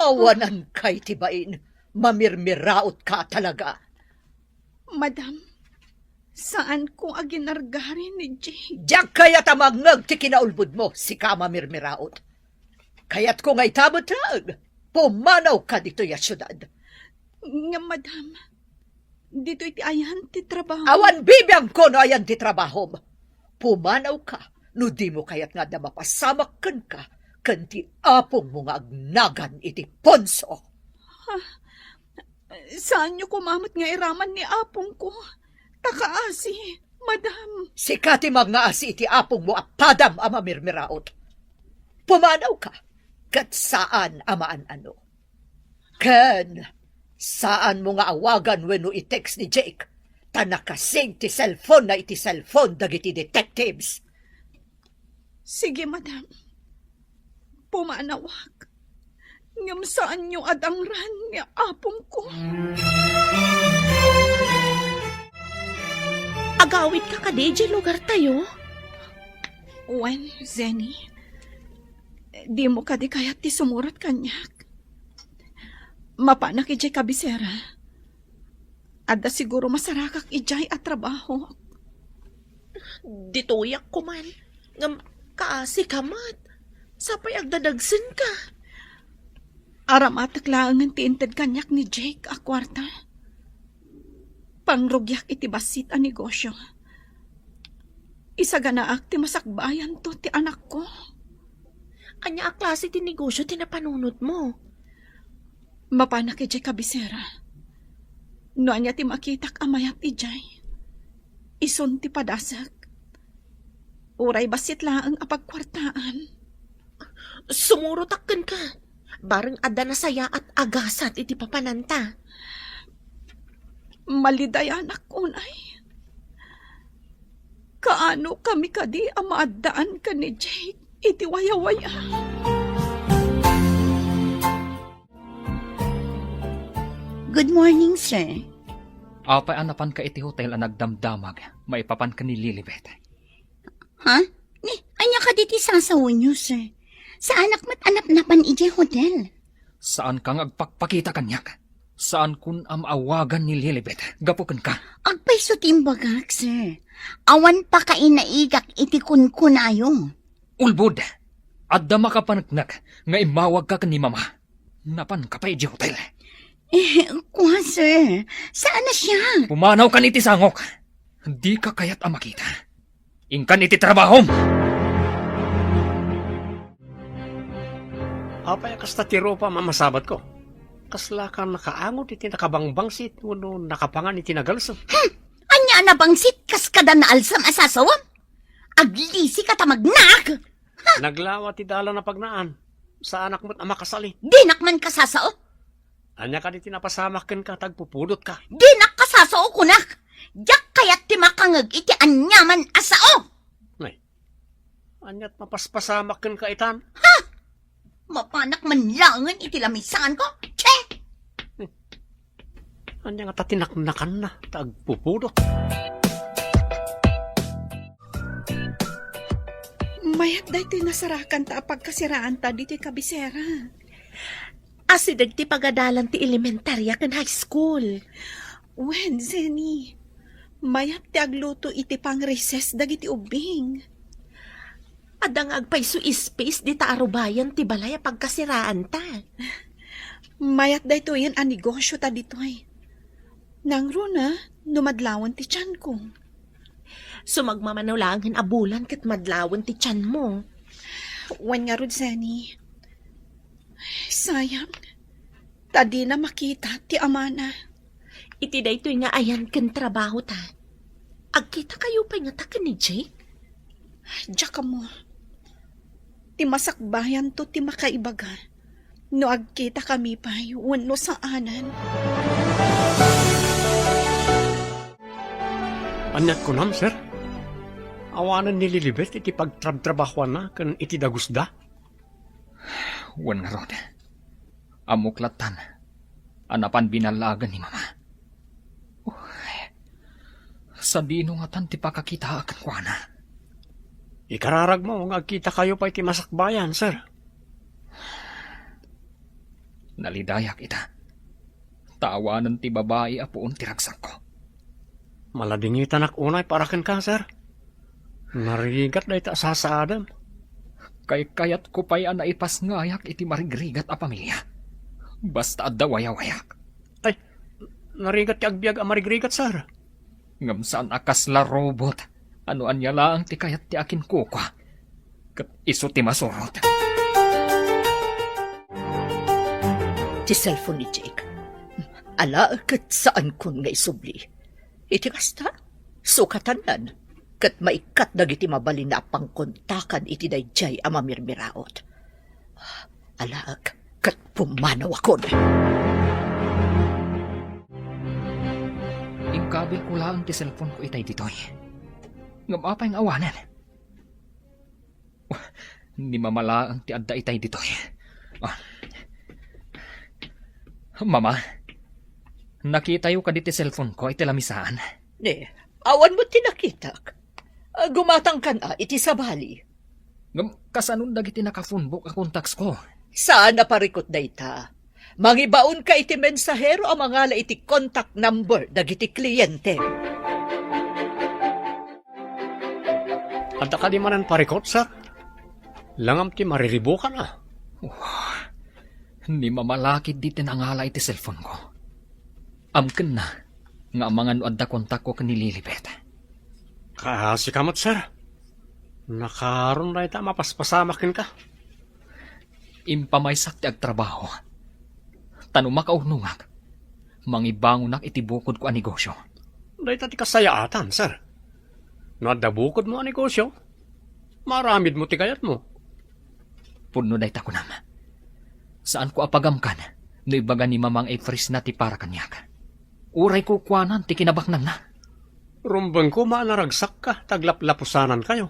Awanan kay tibain. Mamirmiraot ka talaga. Madam, saan ko aginargarin ni Jake? Diyak kaya tamangag ti kinaulbud mo si ka mamirmiraot. Kaya't kung ay tabot-lag, pumanaw ka dito ya syudad. Nga, madam, dito iti ayan ti trabaho. Awan bibiyang ko no ayan ti trabaho. Pumanaw ka, no di mo kaya't nga na mapasamak ka, kanti apong mo nga agnagan iti ponso. Saan niyo kumamot nga iraman ni apong ko? Takaasi, madam. Sikati mga asi iti apong mo apadam ama mirmiraot. Pumanaw ka, kat saan amaan ano. Ken, saan mo nga awagan wenno i-text ni Jake? Tanakasing ti cellphone na iti cellphone dagiti detectives. Sige, madam. Pumanawag. Ngam saan niyo adangran ni apong ko? Agawid ka ka DJ lugar tayo. Wen, Zenny, di mo kadi kayat ti sumurat kanyak. Mapanak ijay kabisera. Adda siguro masarakak ijay at trabaho. Ditoyak ko man. Ngam kaasi ka mat. Sapay agdadagsin ka. Aramatak laangan ti inted kanyak ni Jake a kwarta. Pangrugyak iti basit a negosyo. Isaganaak ti masakbayan to ti anak ko. Anya a klase ti negosyo tinapanunot mo. Mapanak ijay kabisera. No anya ti makitak amayat ijay. Isun ti padasak. Uray basit laang apagkwartaan. Sumurotakkan ka. Bareng adda na saya at agasat iti papananta. Malidayanak unay. Kaano kami kadi amaadaan ka ni Jake iti waya-waya. Good morning, sir. Apay anapan ka iti hotel ang nagdamdamag, maipapan ka ni Lilibet. Ha? Ni, anya ka diti sasawon niyo, sir. Sa anak mat anap napan iti hotel. Saan kang agpakpakita kanyak? Saan kun amawagan ni Lilibet? Gapukan ka. Agpayso timbagak, sir. Awan pa ka inaigak iti kunkunayo. Ulbud, adda makapanagnak nga imawag ka ni mama. Napan ka pa iti hotel. Kuha, sir. Saan na siya? Pumanaw ka niti sangok. Di ka kayat ang makita. Ingkan iti trabahom. Apay kasta tiro pa mamasabat ko. Kasla ka nakaangot iti nakabangbangsit uno nakapangan iti nagalso. Anya na bangsit kas kada na alsam asasawam? Aglisi ka tamagnak! Naglawa ti dala na pagnaan. Sa anak mo't ama kasali. Dinak man kasasao? Anya ka di tinapasamakin ka, tagpupudot ka. Dinak kasasao kunak! Yak kayat ti makangag iti anyaman asao! Nay, anya't mapaspasamakin ka itan. Mapanak man langan iti lamisan ko? Che! Anya nga tatinaknakan na, tagpupudot. Mayat day ti nasarakan ta pagkasiraan ta diti kabisera. Asidag ti pagadalan ti elementarya ken high school. Wen, Zenny. Mayat ti agluto iti pang recess dagiti ubing. Adang agpayso space di ta arubayan ti balay pagkasiraan ta. Mayat day to yan ang negosyo ta ditoy. Nang runa, numadlawan ti tiyan ko. Sumagmamanulangan abulan ket madlawan ti tiyan mo. Wen nga rod, Zenny. Sayang. Tadi na makita ti amana. Iti daytoy nga ayan ken trabaho ta. Agkita kayo pa nga ta ken ni Jake? Diyak ka mo. Ti masakbayan to ti makaibaga. No agkita kami pa wano sa anan. Anyat ko nam, sir. Awanan ni Lilibet iti pagtrabtrabahuan na kan iti dagusda. Wan nga rod. Amuklatan. Anapan binalagan ni mama. Sa dino nga tan ti pakakita akan kwa na. Ikararag mo nga kita kayo pa iti masakbayan, sir. Nalidayak ita. Tawanan ti babae apuon ti ragsak ko. Maladingitan ak unay parakan ka, sir. Narigat na ita sasaadam. Kay kayat ko pa'y naipas ngayak iti marigrigat a pamilya. Basta adda wayawayak. Ay, narigat ti agbiag ang marigrigat, sir. Ngam saan akas la robot. Ano anya lang ti kayat ti akin kukwa. Kat iso ti masurot. Ti cellphone ni Jake. Ala, kat saan kun nga isubli. Iti kasta, sukatanan. Kat maikat dagiti mabalin na pangkontakan iti dayjay a mamirmiraot. Ala, kat pumanaw ako na. Ingkabil ko lang ti cellphone ko itay ditoy. Ngam apay ang awanan. Ni mamala ang ti adda itay ditoy. Mama, nakita yung kaditi cellphone ko iti lamisaan. Ne, awan mo tinakitak. Gumatang ka na iti sabali. Ngam kasanun dagiti naka-phonebook a contacts ko. Saan na parikot dayta? Mangibaon ka iti mensahero ang mga iti contact number dagiti kliyente. Adda ka di manan parikot, sir. Langam ti mariribo ka na. Ni mamalakid di tinangala iti cellphone ko. Amken na nga mga adda kontak ko kani Lilibet. Kasi kamot, sir. Nakaroon na ita mapaspasamakin ka. Impamaysak ti agtrabaho. Tanong makaunungak. Mangibangunak iti bukod ko a negosyo. Dahil ti kasayaatan, sir. No adda bukod mo ang negosyo. Maramid mo ti kayat mo. Puno day ta ko nama. Saan ko apagamkan no ibaga ni mamang Efris na ti para kanyak. Uray ko kwanan ti kinabaknan na. Rumbang ko maanaragsak ka, taglaplapusanan kayo.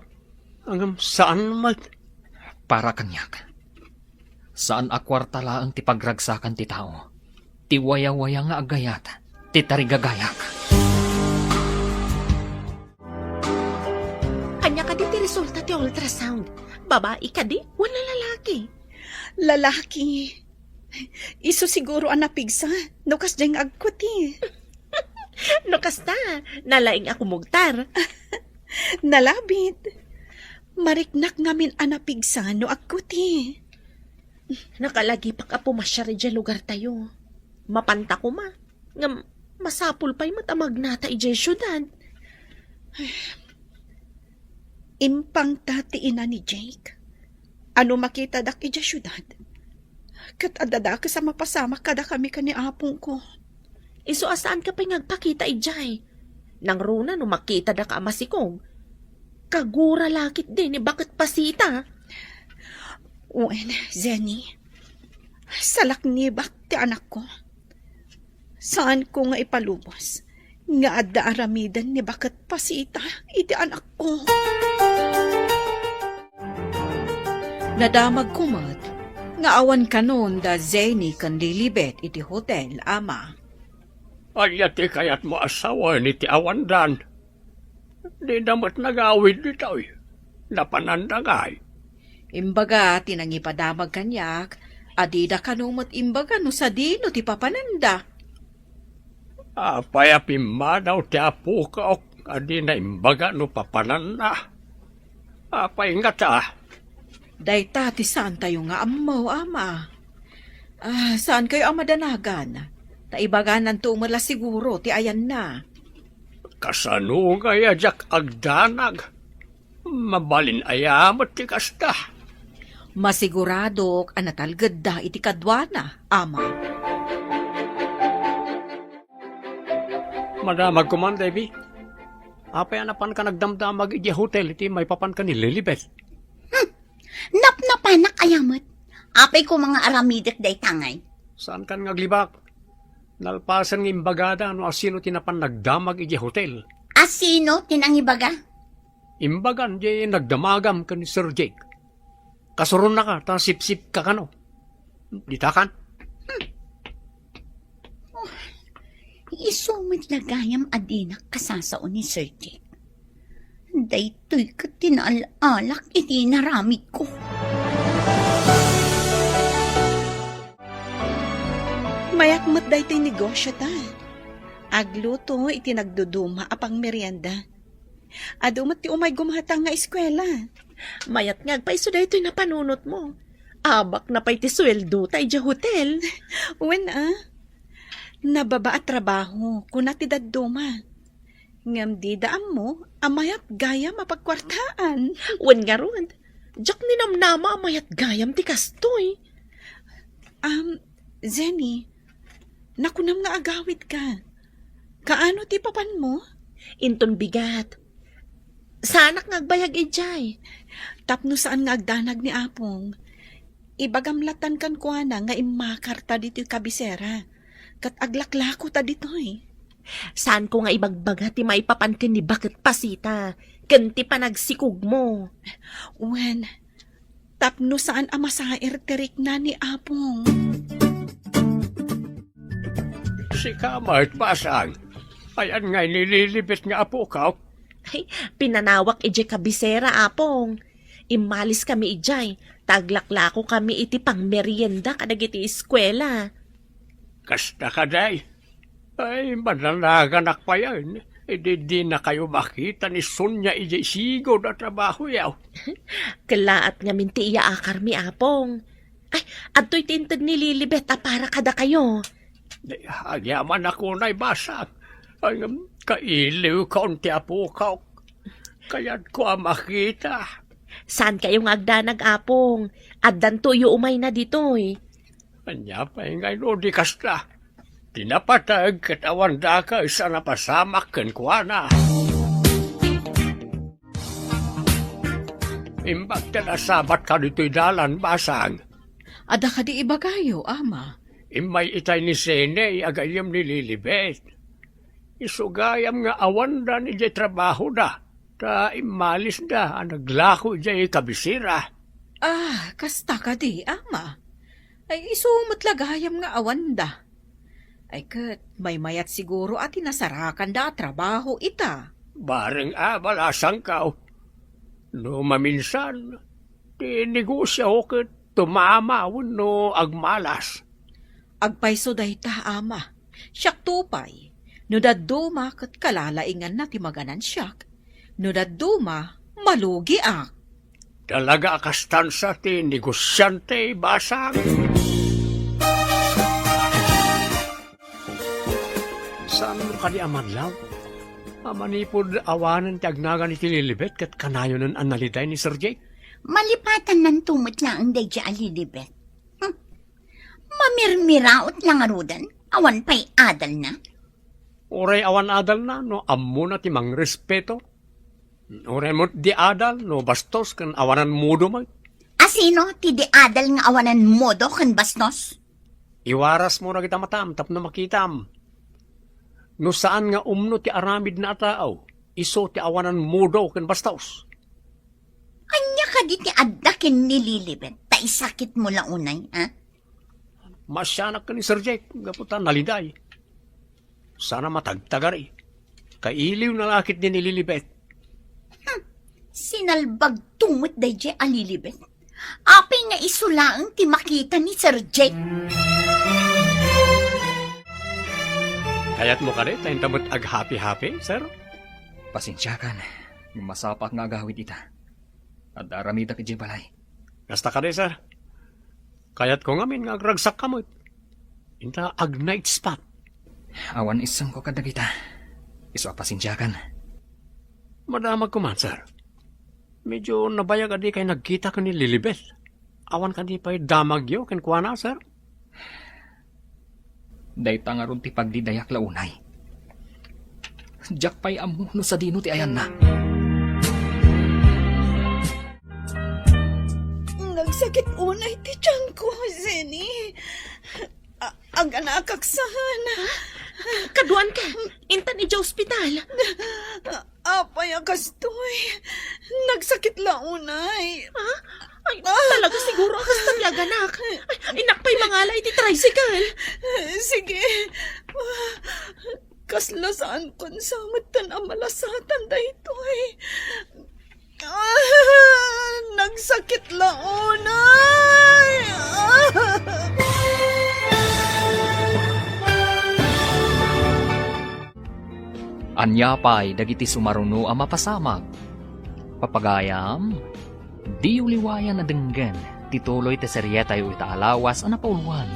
Hanggang saan Para kanyak. Saan akwartala ang ti pagragsakan ti tao. Ti waya-waya nga agayat. Ti tarigagayak. resulta ti ultrasound? Babae ka di? Wala lalaki. Lalaki. Iso siguro ang napigsa. Nukas diyang agkuti. No kasta, nalaing ako mugtar. Nalabit. Mariknak ngamin ang napigsa no agkuti. Nakalagi pa ka pumasyari dyan lugar tayo. Mapanta ko ma. Nga masapul pa'y matamag nata ijay syudad. Impang tati ina ni Jake. Ano makita dak ija syudad? Kat adada ka sa mapasama kada kami kani apong ko. Iso asaan ka pa'y ngagpakita ijay? Nang runa no makita da ka amasikong. Kagura lakit din ni bakit pasita? Uen, Zenny. Salak nibak ti anak ko. Saan ko nga ipalubos? Nga adda aramidan ni bakit pasita iti anak ko. Nadamag kumat, nga awan kanon da Zeni kan lilibet iti hotel, ama. Ayati kayat mo asawa ni ti awandan. Di damat nagawid dito napanandagay. Imbaga, tinangipadamag kanyak, adida kanumat imbaga no sa dino ti papananda. Apay apima daw ti apo ka adi na imbaga no papananda. Apay nga ta. Dayta ti saan tayo nga amaw, ama. Saan kayo ang madanagan? Taibaganan to umala siguro ti ayan na. Kasano nga yajak agdanag. Mabalin ayamat ti kasta. Masiguradok anatalgad da iti kadwana, ama. Madamag kuman, Debbie. Apay anapan ka nagdamdamag iti hotel iti may papan ka ni Lilibet. Napnapanak ayamat. Apay ko mga aramidak day tangay. Saan kan ngaglibak? Nalpasan ng imbagada no asino tinapan nagdamag iti hotel. Asino tinangibaga? Imbagan di nagdamagam ka ni Sir Jake. Kasuron na ka, ta sip-sip ka kano. Ditakan? Isumit lagayam adinak kasasaon ni Sir Jake. Daytoy ka tinaalak iti naramid ko. Mayakmat daytoy negosyo ta. Agluto iti nagduduma apang merienda. Adumat ti umay gumahatang nga eskwela. Mayat ngagpaiso da ito'y napanunot mo. Abak na pa'y ti sweldo tayo dya hotel. Wen nababa at trabaho kuna ti dadduma. Ngam di daam mo, amayat gaya mapagkwartaan. Wan nga ron. Diyak ninamnama amayat gayam ti kastoy. Zenny, nakunam nga agawid ka. Kaano ti papan mo? Inton bigat. Sanak ngagbayag ijay. Tapno saan nga agdanag ni Apong. Ibagamlatan kan kuana nga imakarta dito kabisera. Kat aglaklako ta ditoy. Saan ko nga ibagbaga ti maipapankin ni bakit pasita? Ganti pa nagsikog mo. Wen, tapno saan amasair tirik na ni Apong. Si Kamart basang. Ayan nga nililibit nga apo ka. Ay, pinanawak ijay kabisera, apong. Imalis kami ijay. Taglaklako kami iti pang merienda kadag iti eskwela. Kasta ka day. Ay, mananaganak pa yan. Di na kayo makita ni Sonya ijay sigo na trabaho yaw. Kalaat nga minti iya akar mi, apong. Ay, adto'y tintad ni Lilibet para kada kayo. Agyaman ako na'y basang. Ay, kailiw kaunti apo ka. Kaya't ko makita. Saan kayong agdanag, apong? Addan tuyo umay na ditoy. Anya pa ngay no di kasta. Tinapatag katawan da ka isa napasamak kan kuana. Imbag na nasabat ka dito'y dalan basang. Ada ka di iba kayo, ama. Imay itay ni Sene agayam ni Lilibet. Isugayam nga awan da ni jay trabaho da. Ta imalis da ang naglako jay kabisira. Kasta ka di, ama. Ay isumatlagayam nga awanda. Ay kat, may mayat siguro at inasarakan da trabaho ita. Bareng balasang ka. No maminsan, ti negosyo ko ket tumamawon no agmalas. Agpayso dayta, ama. Siyak tupay. No daduma kat kalalaingan na ti maganan siyak. No daduma, malugi ak. Talaga kastansa ti negosyante basang. Saan mo ka di amadlaw? Amanipod awanan ti agnagan iti Lilibet kat kanayo ng analiday ni Sir Jake. Malipatan ng tumot lang ang day Alilibet. Mamirmiraot lang arudan. Awan pa'y adal na. Oray awan adal na, no ammo na ti mang respeto. Oray mo di adal, no bastos kan awanan mudo mo. Asino ti di adal nga awanan modo kan bastos? Iwaras mo na kita matam, tap na makitam. No saan nga umno ti aramid na tao, iso ti awanan mudo kan bastos. Anya ka di ti addakin ni Lilibet. Ta isakit mo lang unay, ha? Masyanak ka ni Sir Jake, gaputan naliday. Sana matagtagari. Kailiw na lakit ni Lilibet. Sinalbag tumot day J. Alilibet. Apay nga isulaang ti makita ni Sir Jake. Kayat mo ka rin, tayong tamot ag-happy-happy, sir? Pasensyakan, masapak nga agawid ita. At aramida ka balay. Gasta ka rin, sir. Kayat ko ngamin nga agragsak kamot. Inta ag-night spot. Awan isang ko kadagita. Iso pasensyakan. Madamag ko man, sir. Medyo nabayag adi kay nagkita ka ni Lilibet. Awan ka di pa'y damagyo, kenkwa na, sir. Dayta nga ron ti pagdidayak launay. Diyak pa'y amuno sa dino ti ayan na. Nagsakit unay ti tiyan ko, Zeni. Ang anakaksahan. Kaduan ka. Intan ija ospital. Apay akastoy. Nagsakit launay. Ha? Ay, talaga siguro ang kastabyag, anak. Ay, inakpay mangalay ti tricycle. Sige. Kaslasaan kon sa matan ang malasatan daytoy. Nagsakit launay. Anya pa'y dagiti sumaruno ang mapasamag. Papagayam, di uliwayan na denggen, tituloy te seryeta yu itaalawas ang napauluan.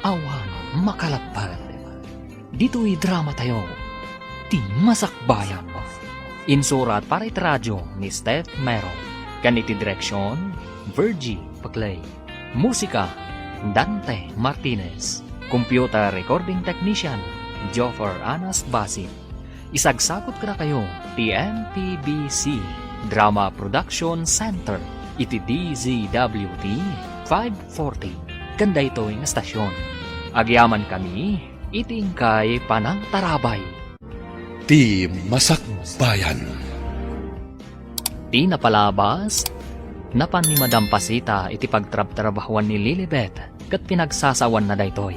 Awan makalapad. Dito'y drama tayo, ti masakbayan. Insurat para itradyo ni Steph Mero. Ganiti direksyon, Virgie Paclay. Musika, Dante Martinez. Computer recording technician, Joffer Anas Basit. Isagsakot ka na kayo, TNTBC Drama Production Center, iti DZWT 540. Ganda ito yung estasyon. Agyaman kami, iting kay Panang Tarabay. Ti Masakbayan. Di napalabas, napan ni Madam Pasita iti pagtrab-trabahuan ni Lilibet kat pinagsasawan na daytoy.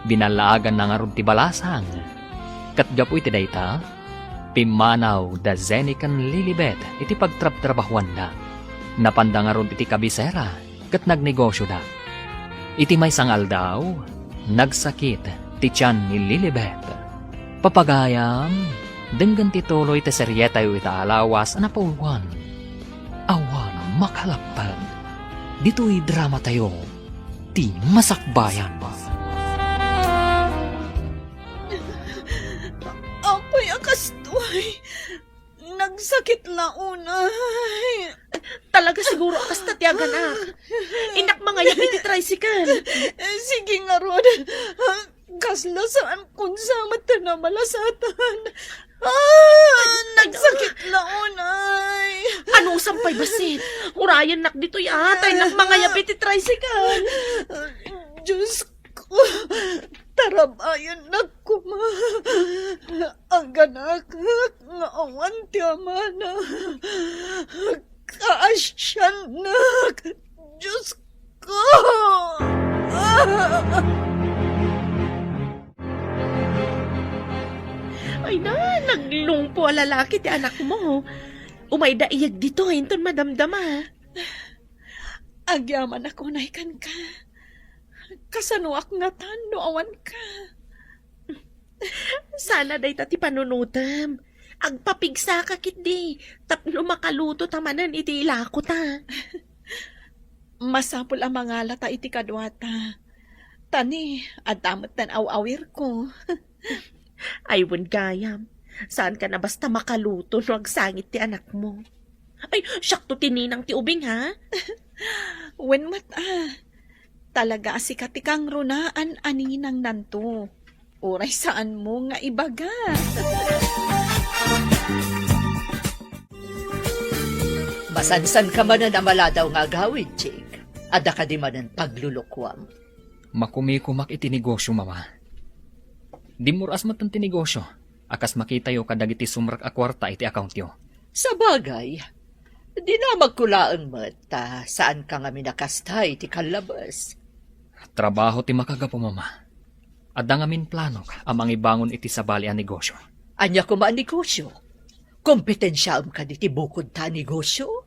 Binalaagan na nga ron ti balasang. Kat gapu iti dayta, pimanaw da zenikan Lilibet iti pagtrab-trabahuan na. Napanda nga ron iti kabisera kat nagnegosyo da. Iti may sangal daw, nagsakit ti tiyan ni Lilibet. Papagayam, denggan tituloy te seryeta yu itaalawas na pauluan. Awan makalapad. Dito'y drama tayo, ti masakbayan. Apay akastoy. Nagsakit launay. Talaga siguro ang kastabyag, anak. Inak mga yabi ti tricycle. Sige nga, Rod. Kaslasaan kung sa mata na malasatan. Nagsakit launay. Anong sampay basit? Urayan nak dito yatay ng mga yabi ti tricycle. Diyos ko, tarabayan na kuma. Ang ganak nga awan ti amana. Kaasyan na. Diyos ko. Ay na, naglungpo ang lalaki ti anak mo. Umay daiyag dito, hinton madamdama. Agyaman ako na ikan ka. Kasanuak nga tan, no awan ka. Sana day ti panunutam. Agpapigsa ka kit di. Tapno makaluto tamanan iti ilako ta. Masapul ang mga lata iti kadwata. Tani, at damat tan awawir ko. Aywan gayam. Saan ka na basta makaluto no agsangit ti anak mo? Ay, syakto tininang ti ubing ha? Wen talaga si katikang runaan aninang nanto. Oray saan mo nga ibaga. Masansan ka man na maladaw nga gawid, Jake. Ada ka di man ang paglulukwam. Makumikumak iti negosyo, mama. Di muras mat ang tinegosyo. Akas makita yo kadagiti sumrak a kwarta iti account yo. Sa bagay, di na magkulaan ta saan ka nga minakastay ti kalabas. Trabaho ti makagapo, mama. Adda ngamin plano amang ibangon iti sabali a negosyo. Anya ko maan negosyo? Kompetensyaam ka di ti bukod ta negosyo?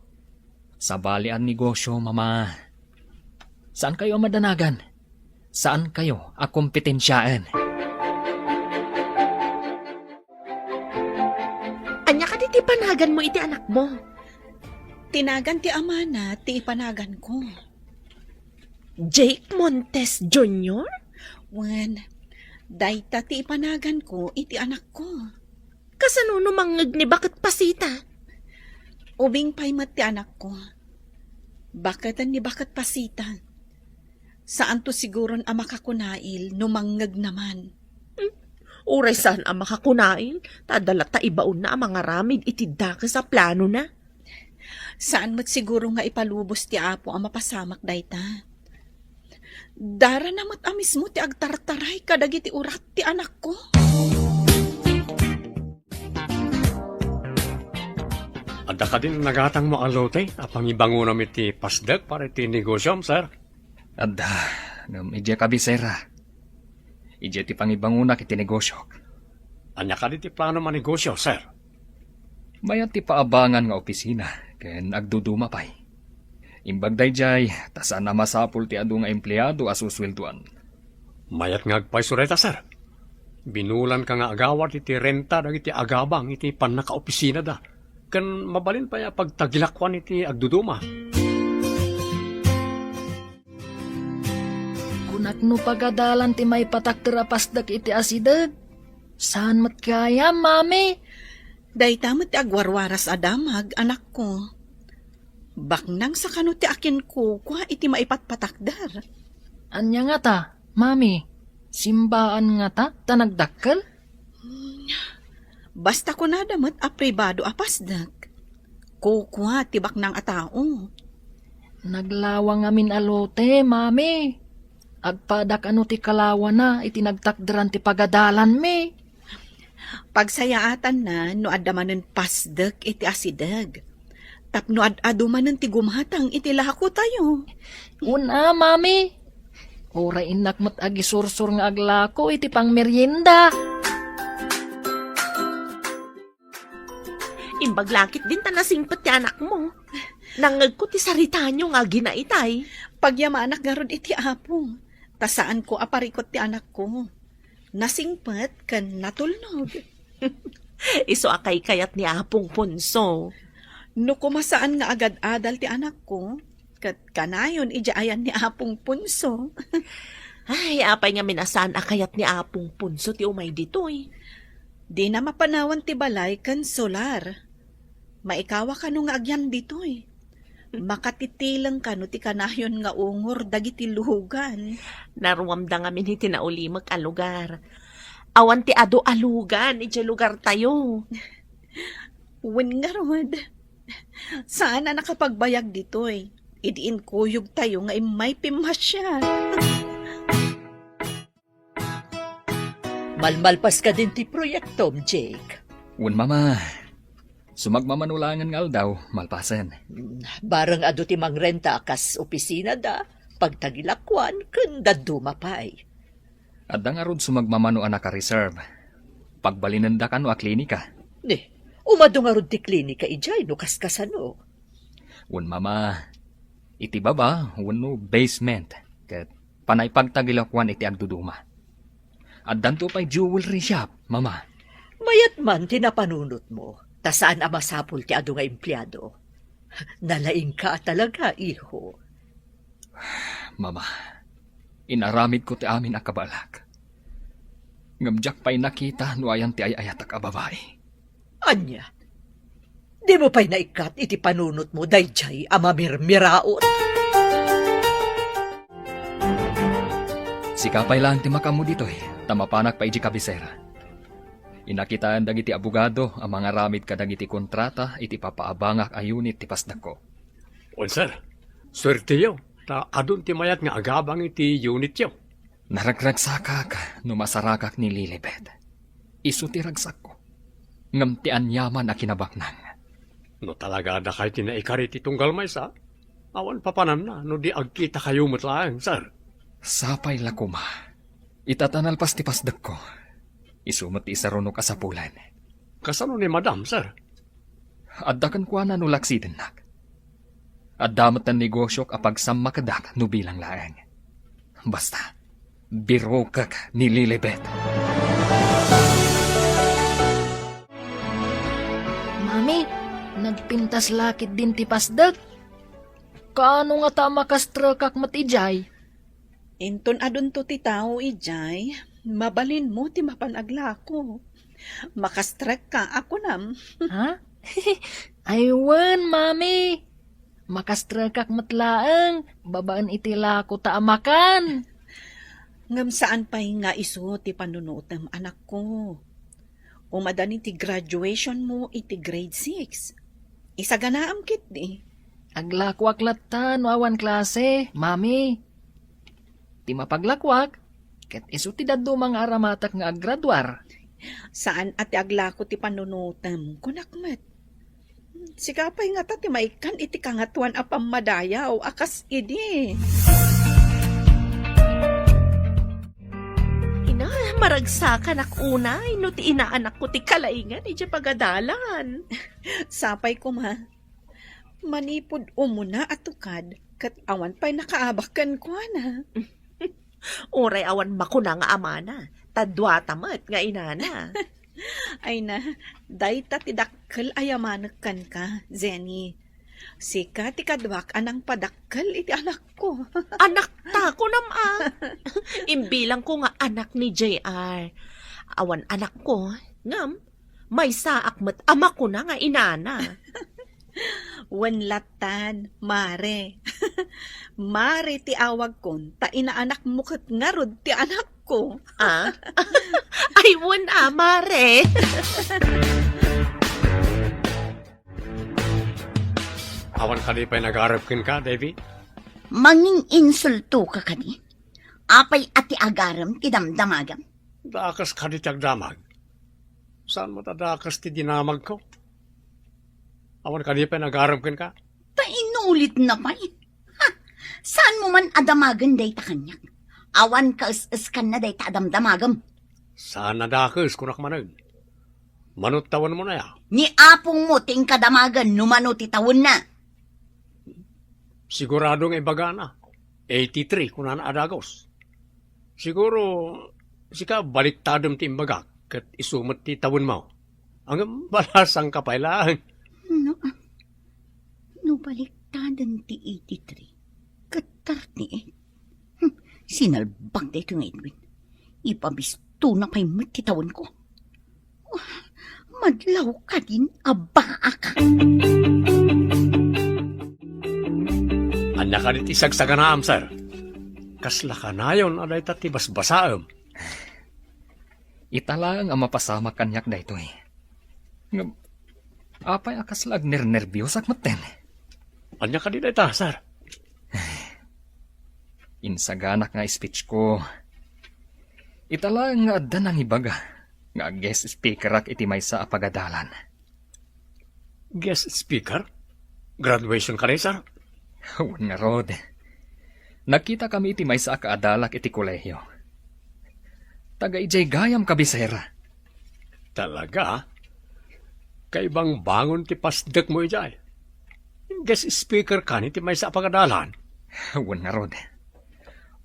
Sabali ang negosyo, mama. Saan kayo ang madanagan? Saan kayo a kompetensyaan? Anya ka di panagan mo iti anak mo. Tinagan ti amana, ti ipanagan ko. Jake Montes Jr.? Wen, dayta ti ipanagan ko iti anak ko. Kasano mangag ni bakit pasita? Ubing paymat ti anak ko. Bakatan ni bakat pasita. Saan to siguron ang makakunail no mangag naman. Uray saan ang makakunain? Tadala ta ibaon na ang mga ramid itidaka sa plano na. Saan mo't siguro nga ipalubos ti apo ang mapasamak dayta. Dara namat amis mo ti agtartaray kadagiti urat ti anak ko. Ada ka din nagatang mo alote, apang ibangunam iti pasdag para iti negosyam, sir. Adda, ngam ije kabisera. Ije ti pangibangunak iti negosyo. Anya ka di ti plano manegosyo, sir. Mayat ti paabangan nga opisina, ken agduduma pay. Imbag dayjay, tasan na masapul ti adu nga empleyado asuswelduan. Mayat nga agpaisureta, sir. Binulan ka nga agawat iti renta dagiti agabang iti panaka-opisina da. Kan mabalin pa ya pagtagilakwan iti agduduma. Kunak no pagadalan ti may patakter pasdak iti asidag. Saan mat kaya, mami? Dayta mo't ti agwarwaras adamag, anak ko. Baknang sa kano ti akin ko, kwa iti maipatpatakdar. Anya nga ta, mami? Simbaan nga ta, tanagdakkel? Basta ko na damot a pribado apasdak. Kukwa tibak ng atao. Naglawang amin alote, mami. Agpadak ano ti kalawa na, itinagtakderan ti pagadalan mi. Pagsayaatan na, no adamanen pasdak iti asidag. Tapno adumanen ti gumatang iti lako tayo. Una, mami. Ora inak mat agisursur nga aglako iti pang merienda. Imbaglakit din tanasingpet ti anak mo. Nangag ko ti sarita nyo nga ginaitay. Pagyamanak garod iti apo. Tasaan ko aparikot ti anak ko. Nasingpet kan natulnog. Iso akay kayat ni Apong Punso. No kumasaan nga agad-adal ti anak ko, kat kanayon ijaayan ni Apong Punso. Ay, apay nga minasan akayat ni Apong Punso ti umay ditoy. Di na mapanawan ti balay kan solar. Maikawa ka no nga agyan ditoy. Makatitilang ka no ti kanayon nga ungor dagiti luhugan. Naruamda nga min iti naulimag a lugar. Awan ti ado alugan, iti lugar tayo. Wen nga rod. Saan na nakapagbayag ditoy? Idiin kuyog tayo nga imay pimasya. Malmalpas ka din ti proyektom, Jake. Un mama, sumagmamanulangan nga daw, malpasan. Barang ado ti mangrenta akas opisina da, pagtagilakwan, kanda dumapay. Adda nga rod sumagmamano anak ka reserve. Pagbalinanda ka no a klinika. Umado nga rod ti klinika ijay, no kaskasano. Un mama, iti baba, wano basement. Kat panay pagtagilakwan iti agduduma. At danto pa'y jewelry shop, mama. Mayat man tinapanunot mo, ta saan amasapul ti ado nga empleyado. Nalaing ka talaga, iho. Mama, inaramid ko ti amin a kabalak. Ngamjak pa'y nakita no ayan ti ayayatak a babae. Anya, di mo pa'y naikat iti panunot mo dayjay amamirmiraot. Sikapay lang ti makamu dito tamapanak pa iji kabisera. Inakitaan dagiti abogado ang mga ramid kadagiti kontrata iti papaabangak a unit ti pasdak ko. O sir, swerte yaw. Ta adun ti mayat nga agabang iti unit yaw. Naragragsakak no masarakak ni Lilibet. Isu ti ragsak ko. Ngam ti anyaman a kinabaknang. No talaga da kayo tinaikari ti tunggal may sa. Awan papanan na no di agkita kayo matlaang, sir. Sapay lakuma. Itatanal pas ti pasdak ko. Isumot ti isarunok asapulan. Kasano ni madam, sir? Addakan ko na no laksidenak. Addamat ang negosyo kapag samakadak no bilang laeng. Basta, birokak ni Lilibet. Mami, nagpintas lakit din ti pasdag. Kaano nga tama kastrakak matijay? Inton adun to ti tao ijay, mabalin mo ti mapanaglako. Makastrek ka ako nam. Ha? Aywan, mami. Makastrakak matlaang, babaan itila ko taamakan. Ngam saan pa'y nga iso ti panunutam anak ko. Umadani ti graduation mo iti grade 6. Isaganaam kit di. Aglakwak latan, wawan klase, mami. Ti mapaglakwak, ket iso ti daddo mga aramatak nga aggraduar. Saan ati aglako ti panunutam kunakmet. Sikapay nga ta ti maikan iti kangatuan a pamadayaw akas idi. Ina, maragsakan ak unay, no ti inaanak ko ti kalaingan, iti pagadalan. Sapay ko ma. Manipod umuna at tukad, kat awan pa'y nakaabakan ko na. Oray awan makuna nga amana, tadwa tamat nga inana. Ay na, dayta ti dakkel ayamanakan ka, Zenny. Sika ti kadwak anang padakkel iti anak ko. Anak ta ko nama. Imbilang ko nga anak ni JR. Awan anak ko, ngam, may saak mat ama ko na nga inana. Wanlatan, mare. Mare ti awag kon, ta inaanak mo kat ngarod ti anak ko. Ah? Ay, wan amare. Awan ka di pa'y nag-arapkin ka, Davy? Manging insulto ka kani. Apay ati agaram ti damdamagam. Dakas ka di tiyagdamag. Saan mo tadakas ti dinamag ko? Awan ka di pa'y nag-arapkin ka? Ta inulit na pa Ha? Saan mo man adamagan day ta kanyak? Awan ka is kan na day ta adamdamagam. Saan nadakas kunak manag? Manutawan mo na ya. Ni apong mo ting kadamagan numano ti tawon na. Siguradong ibaga na. 83 kung na adagos. Siguro, sika baliktadom ti imbaga kat isumot ti tawon mo. Ang balasang kapailang. No baliktadan ti 83. Katar ni Sinalbag da ito nga Edwin. Ipabisto na pa'y matitawan ko. Madlaw ka din, abaa ka. Anya ka dit isagsaganaam, sir. Kasla ka na yun, aday tati basbasaam. Italang ang mapasama kanyak da ito Ngam, apay akaslag nernerbiyosak maten. Anya ka dit ita, sir. Insaganak nga speech ko. Italang nga adda ng ibaga. Nga guest speaker ak iti maysa a pagadalan. Guest speaker? Graduation ka rin, sir? Huwag nga rod. Nakita kami iti maysa a kaadalak iti kolehyo. Taga ijay gayam kabisera. Talaga? Kay bang bangon ti pasdek mo ijay. Guest speaker ka ni ti may sa pagadalan. Wan na rod.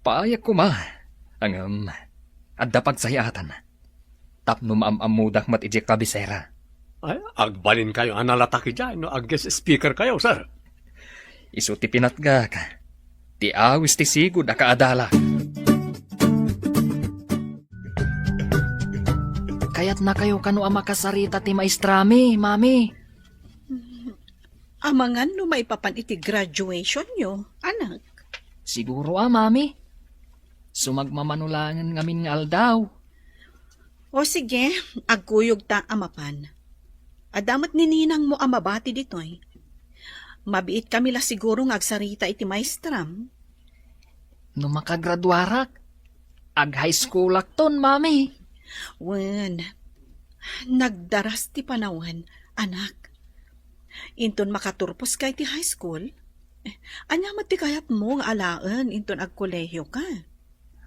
Paayak ko ma. Ang adda pagsayatan. Tapno maamudak mat iji kabisera. Ay, agbalin kayo analatak ijay no ag guest speaker kayo, sir. Isu ti pinatgak. Ti awis ti sigud a kaadala. Kayat na kayo kano ang makasarita ti maestrami, mami. Amangan no maipapan iti graduation nyo, anak. Siguro mami. Sumagmamanulangan ngamin nga aldaw. O sige, agkuyog ta amapan. Adamat ni ninang mo amabati ditoy. Mabiit kami la siguro nga agsarita iti maestram. No makagraduarak, ag high school akton, mami. Wen, nagdaras ti panawan, anak. Inton makaturpos kay ti high school, anyamat ti kayat mo nga alaan inton agkolehiyo ka.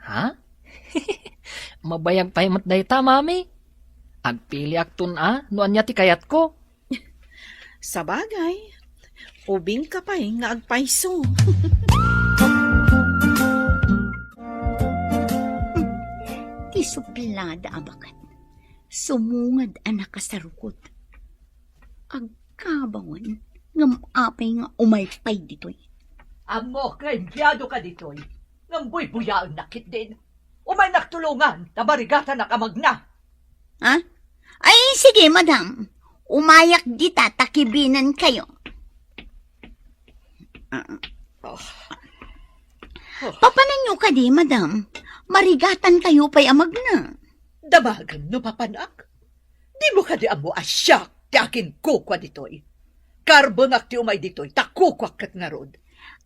Ha? Mabayag pa mat dayta, mami. Agpili akton no anya ti kayat ko. Sa bagay, ubing ka pa nga agpaiso. Ti suplada abakat. Sumungad anak ka sa rukot. Agkabangon, ngamapay nga umaypay ditoy. Amo ka, empleyado ka ditoy. Ngamboy-buya ang nakit din. Umay naktulungan, tabarigata na kamagna. Ha? Ay, sige, madam. Umayak dita, takibinan kayo. Papanan nyo ka di, madam. Marigatan kayo pa'y amag na. Damagan no papanak. Di mo ka di amo asyak ti akin kukwa ditoy. Karbangak ti umay ditoy, takukwak kat nga rod.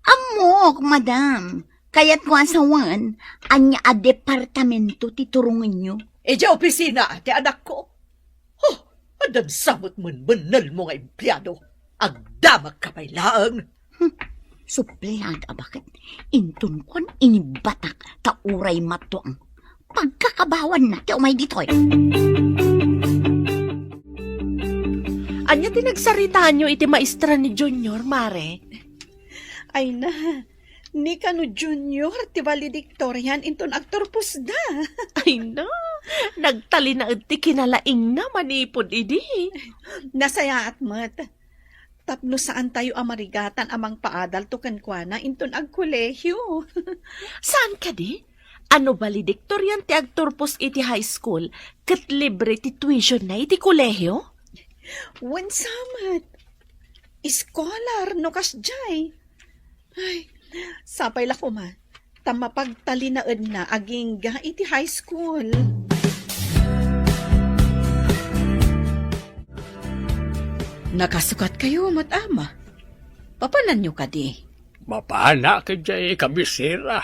Amok, madam. Kaya't ko asawan, anya a departamento titurungan nyo. E di opisina ti anak ko. Oh, adan samot munal mo nga empleyado. Agdamag ka pa'y laang. Supleyad abakit. Intun kon inibatak ta uray matuang. Pagkakabawan na ti umay ditoy. Anya tinagsaritaan nyo iti maestra ni Junior, Mare? Ay na, ni kano junior, ti valedictorian inton agturpos da. Ay na, nagtali na ti kinalaing na manipod idi. Nasaya at mat. Tapno saan tayo amarigatan amang paadal to kankwana inton agkolehyo. Saan ka di? Ano valedictorian ti agturpos iti high school ket libre ti tuition na iti kolehyo? Wen samat. Iskolar no kasjay. Ay, sapay la ko ma. Tamapagtalinaed na agingga iti high school. Nakasukat kayo, mat-ama. Papanan nyo ka di? Mapana ka jay kabisera.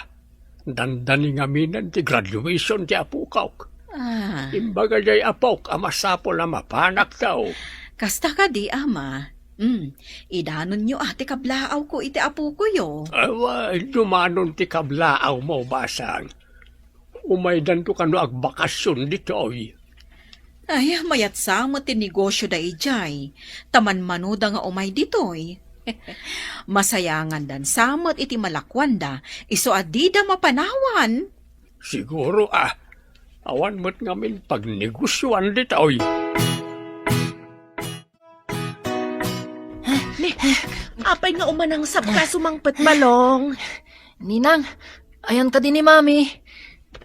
Dandani nga minan ti graduation ti apukaw. Ah, Imbaga jay apok, amasapol na mapanak daw. kasta ka di, ama. Idanon nyo ati kablaaw ko iti apo ko yo. Awa, dumanon ti kablaaw mo, basang. Umaydan to kano agbakasyon ditoy. Ay, mayat sa mo ti negosyo da ijay. Taman manuda nga umay ditoy. Masayangan dan samot iti malakwanda, iso adida mapanawan. Siguro awan mo't ngamin pagnegosyoan ditoy. Apay nga umanang sabka sumangpet balong. Ninang, ayan ka din ni mami.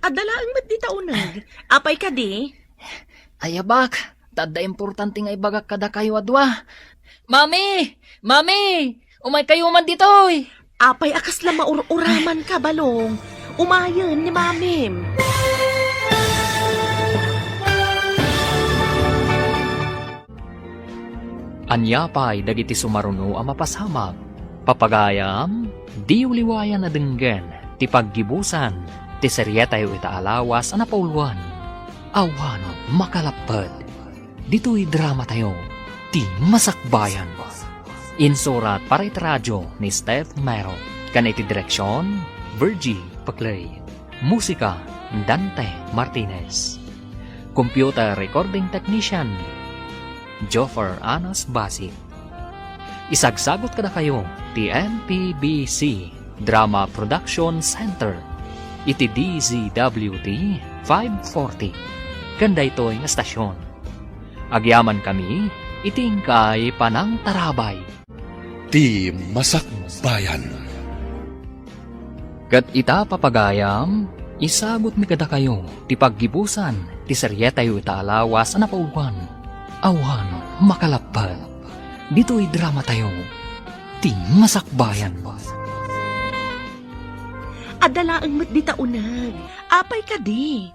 Adalaan mat di taunag. Apay ka di? Ayabak, tada importante nga ibagak kada kayo adwa. Mami! Mami! Umay kayo man ditoy! Apay akas la maururaman ka balong. Umayon ni mamim. Anyapay dagiti sumaruno ang mapasamag. Papagayam, di uliwayan na denggen, ti paggibusan, ti serye tayo itaalawas ang napauluan. Awano makalapad. Dito'y drama tayo, ti masakbayan. Insurat para radyo ni Steph Mero. Kaniti direksyon, Virgie Paclay. Musika, Dante Martinez. Computer recording technician, Joffer Anas Basit. Isagsagot kada kayo ti MPBC Drama Production Center iti DZWT 540 kanda ito'y nga stasyon. Agyaman kami iting kay Panang Tarabay. Ti Masakbayan. Kat ita papagayam, isagot mi kada kayo ti paggibusan ti seryetayo itaalawas na pauwan. Awan makalapad. Dito'y drama tayo. Ti Masakbayan. Adalaang mat di taunag. Apay ka di.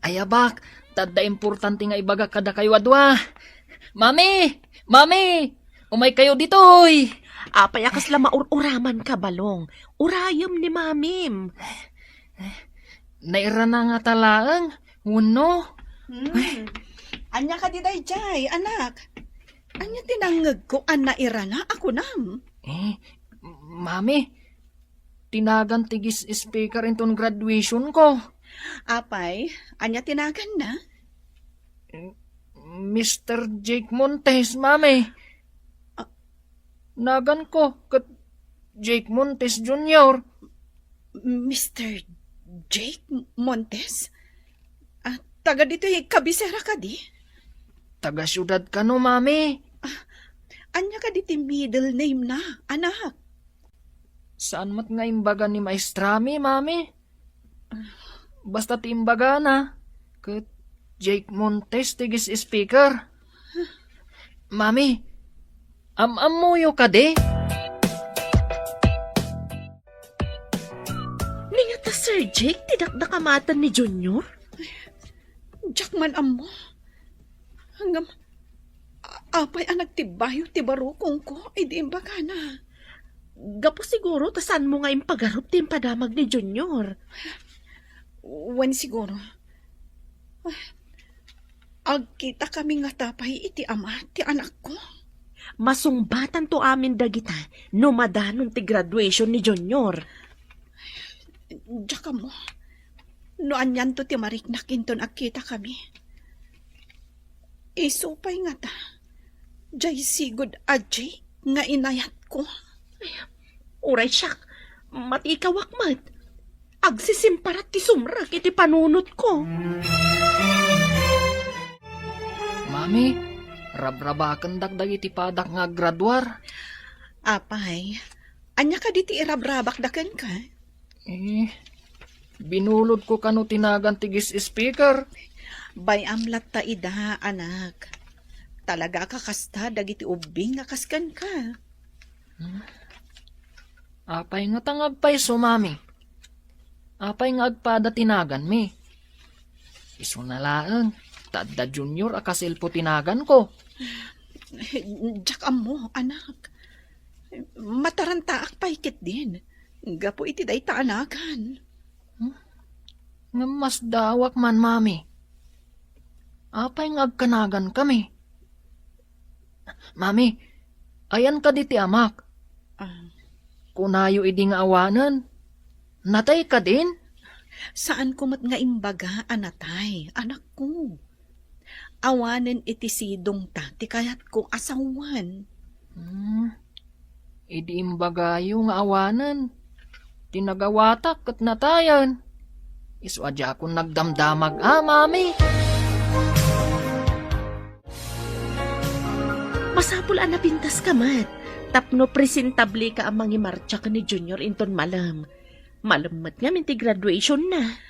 Ayabak, tadda importante nga ibaga kada kayo adwa. Mami! Mami! Umay kayo ditoy! Apay akas la maururaman ka balong. Urayom ni mamim. Naira na nga talaang. Uno? Anya ka di dayjay, anak. Anya tinangag ko, ira na, ako nam. Mami, tinagan tigis speaker inton graduation ko. Apay, anya tinagan na? Mr. Jake Montes, mami. Nagan ko kat Jake Montes Jr. Mr. Jake Montes? Taga dito kabisera ka di? Taga syudad ka no, mami. Anya ka di ti middle name na, anak? Saan mat nga imbaga ni Maestrami, mami? Basta ti imbaga na. Kat Jake Montes tigis speaker. Mami, amamuyo ka di? Ninga ta Sir Jake, tidakdakamatan ni Junior? Jackman amo. Hanggang apay anak ti bayo ti barukong ko, ay di imbaga na. Gapo siguro, tasan mo nga yung pagarup ti padamag ni Junior. Wen siguro. Agkita kami nga tapay iti ama ti anak ko. Masungbatan to amin dagita no madanon ti graduation ni Junior. Jaka mo. No anyan to ti mariknak inton agkita kami. Isupay nga ta. Jay sigod ajay nga inayat ko. Uray siyak, matikawak mat. Agsisimparat ti sumrak iti panunot ko. Mami, rabrabakan dagdag iti padak nga graduar. Apay, anya ka di ti irabrabak daken ka? Binulod ko kano tinagan tigis speaker. Bay amlat ta ida, anak. Talaga ka kasta dagiti ubing nga kaskan ka. Apay nga tangagpay so, mami. Apay nga agpada tinagan mi. Iso na laang, tadda Junior akasilpo tinagan ko. Jack amo, anak. Mataranta akpaykit din. Gapo iti day ta anakan. Nga mas dawak man, mami. Apay nga agkanagan kami. Mami, ayan ka di ti amak. Kunayo idi nga awanan. Natay ka din? Saan ko mat nga imbaga, anatay, anak ko. Awanan iti sidong ta, ti kayat ko asawan. Idi imbagayo nga awanan. Tinagawatak kat natayan. Iswadya akong nagdamdamag, mami. Masapul na pintas ka mat. Tapno presentable ka amang imarcha ka ni Junior inton malam. Malamat nga minti graduation na.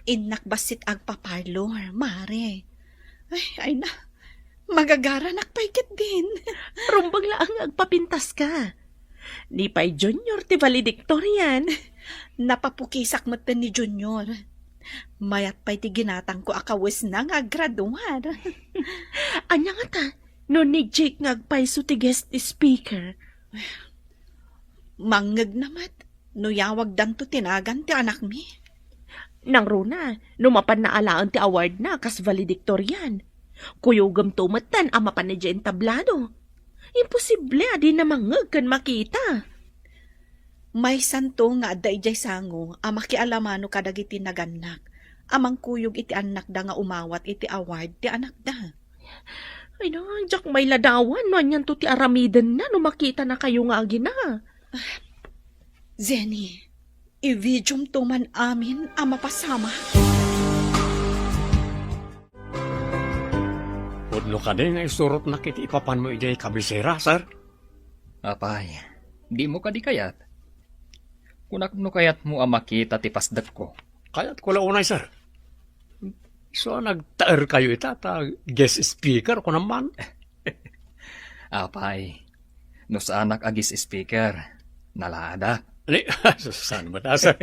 Inak basit agpaparlor, mare. Ay na, magagara nakpaykit din. Rumbang laang agpapintas ka. Ni pa'y Junior ti valedictorian. Napapukisak matan ni Junior. Mayat pa'y ti ginatang ko akawis na nga graduar. Anya nga ta, no ni Jake ngagpaiso ti guest speaker. Mangag namat, no yawag danto tinagan ti anak mi. Nang runa, numapan na alaan ti award na kas valedictorian. Kuyugam tumatan ama pa ni Jen tablado. Imposible adi na mangag kan makita. May santo nga dayjay sango ama kialamano kadagiti naganak. Amang kuyog iti anak da nga umawat iti award ti anak da. Ay na, jak may ladawan. No, anyan to ti aramidan na. No makita na kayo nga agi na. Zenny, i-videom to man amin ang mapasama. Pudno ka din nga isurot na kiti ipapan mo ijay kabisera, sir. Apay, di mo ka di kayat. Kunak no kayat mo ang makita ti pasdat ko. Kaya't ko launay, sir. So, nagtaer kayo ita, guest speaker ko naman. Apay, no sa anak agis speaker, nalada. Ni, saan ba na, sir?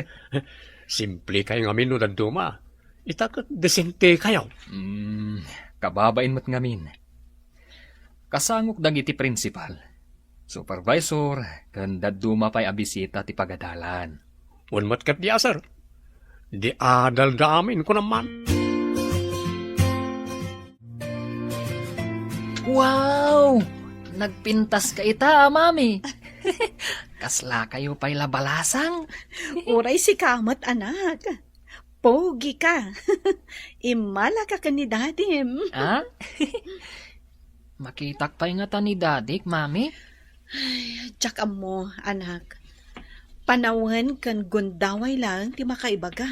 Simple kayo nga minu duma. Ita desente kayo. Kababain mo't ngamin. Kasangok dagiti principal, supervisor, kan daduma pa'y abisita ti pagadalan. Unmat kat diya, sir. Di adal damin ko naman. Wow! Nagpintas ka ita, mami. Kasla kayo pa'y labalasang. Uray si kamat, anak. Pogi ka. Imala ka ni dadim. Ha? Makitak pa'y nga ta ni dadik, mami. Tsaka mo, anak. Panawan kan gundaway lang ti makaibaga.